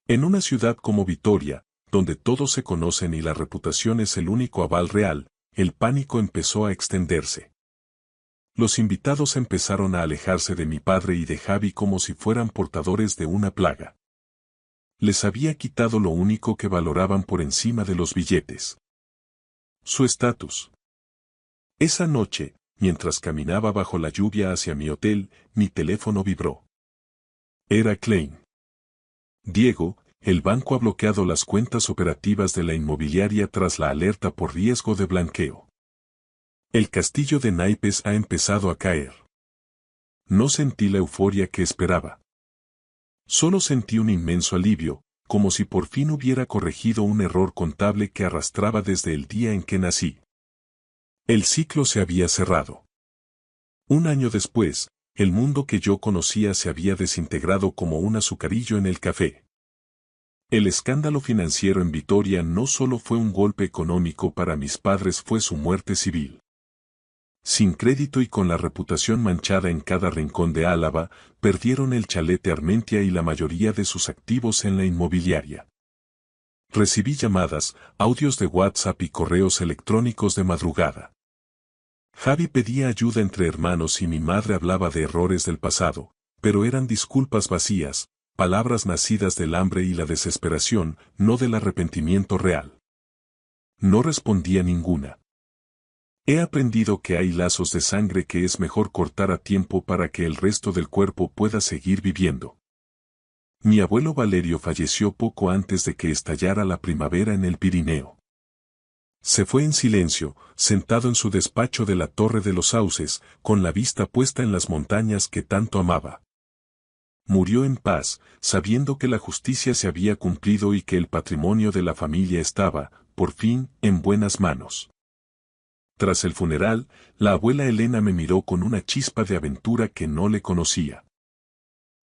En una ciudad como Vitoria, donde todos se conocen y la reputación es el único aval real, el pánico empezó a extenderse. Los invitados empezaron a alejarse de mi padre y de Javi como si fueran portadores de una plaga. Les había quitado lo único que valoraban por encima de los billetes. Su estatus. Esa noche, mientras caminaba bajo la lluvia hacia mi hotel, mi teléfono vibró. Era Klein. Diego, el banco ha bloqueado las cuentas operativas de la inmobiliaria tras la alerta por riesgo de blanqueo. El castillo de naipes ha empezado a caer. No sentí la euforia que esperaba. Solo sentí un inmenso alivio, como si por fin hubiera corregido un error contable que arrastraba desde el día en que nací. El ciclo se había cerrado. Un año después, el mundo que yo conocía se había desintegrado como un azucarillo en el café. El escándalo financiero en Vitoria no solo fue un golpe económico para mis padres, fue su muerte civil. Sin crédito y con la reputación manchada en cada rincón de Álava, perdieron el chalet de Armentia y la mayoría de sus activos en la inmobiliaria. Recibí llamadas, audios de WhatsApp y correos electrónicos de madrugada. Javi pedía ayuda entre hermanos y mi madre hablaba de errores del pasado, pero eran disculpas vacías, palabras nacidas del hambre y la desesperación, no del arrepentimiento real. No respondía ninguna. He aprendido que hay lazos de sangre que es mejor cortar a tiempo para que el resto del cuerpo pueda seguir viviendo. Mi abuelo Valerio falleció poco antes de que estallara la primavera en el Pirineo. Se fue en silencio, sentado en su despacho de la Torre de los Sauces, con la vista puesta en las montañas que tanto amaba. Murió en paz, sabiendo que la justicia se había cumplido y que el patrimonio de la familia estaba, por fin, en buenas manos. Tras el funeral, la abuela Elena me miró con una chispa de aventura que no le conocía.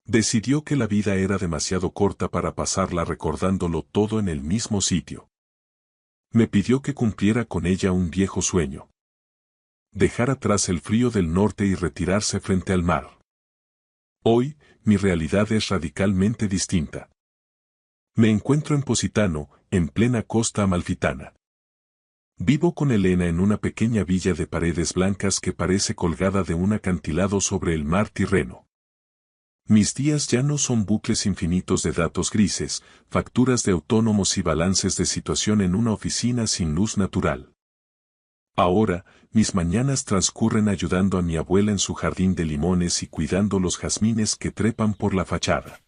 Decidió que la vida era demasiado corta para pasarla recordándolo todo en el mismo sitio. Me pidió que cumpliera con ella un viejo sueño. Dejar atrás el frío del norte y retirarse frente al mar. Hoy, mi realidad es radicalmente distinta. Me encuentro en Positano, en plena costa amalfitana. Vivo con Elena en una pequeña villa de paredes blancas que parece colgada de un acantilado sobre el mar Tirreno. Mis días ya no son bucles infinitos de datos grises, facturas de autónomos y balances de situación en una oficina sin luz natural. Ahora, mis mañanas transcurren ayudando a mi abuela en su jardín de limones y cuidando los jazmines que trepan por la fachada.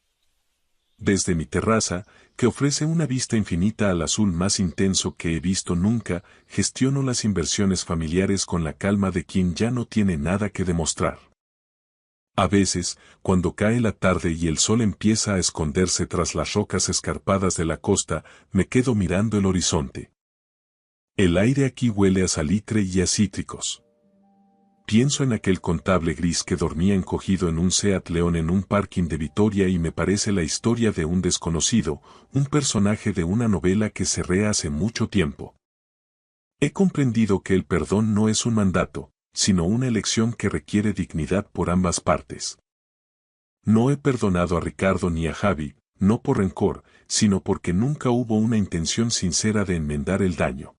Desde mi terraza, que ofrece una vista infinita al azul más intenso que he visto nunca, gestiono las inversiones familiares con la calma de quien ya no tiene nada que demostrar. A veces, cuando cae la tarde y el sol empieza a esconderse tras las rocas escarpadas de la costa, me quedo mirando el horizonte. El aire aquí huele a salitre y a cítricos. Pienso en aquel contable gris que dormía encogido en un Seat León en un parking de Vitoria y me parece la historia de un desconocido, un personaje de una novela que cerré hace mucho tiempo. He comprendido que el perdón no es un mandato, sino una elección que requiere dignidad por ambas partes. No he perdonado a Ricardo ni a Javi, no por rencor, sino porque nunca hubo una intención sincera de enmendar el daño.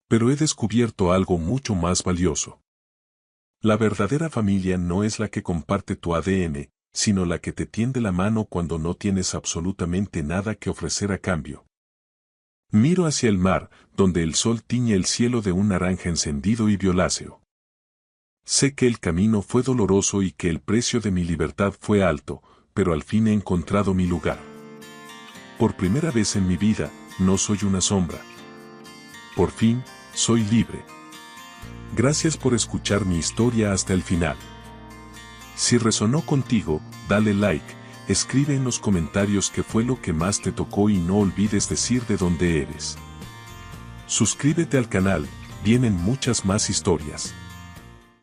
Pero he descubierto algo mucho más valioso. La verdadera familia no es la que comparte tu ADN, sino la que te tiende la mano cuando no tienes absolutamente nada que ofrecer a cambio. Miro hacia el mar, donde el sol tiñe el cielo de un naranja encendido y violáceo. Sé que el camino fue doloroso y que el precio de mi libertad fue alto, pero al fin he encontrado mi lugar. Por primera vez en mi vida, no soy una sombra. Por fin, soy libre. Gracias por escuchar mi historia hasta el final. Si resonó contigo, dale like, escribe en los comentarios qué fue lo que más te tocó y no olvides decir de dónde eres. Suscríbete al canal, vienen muchas más historias.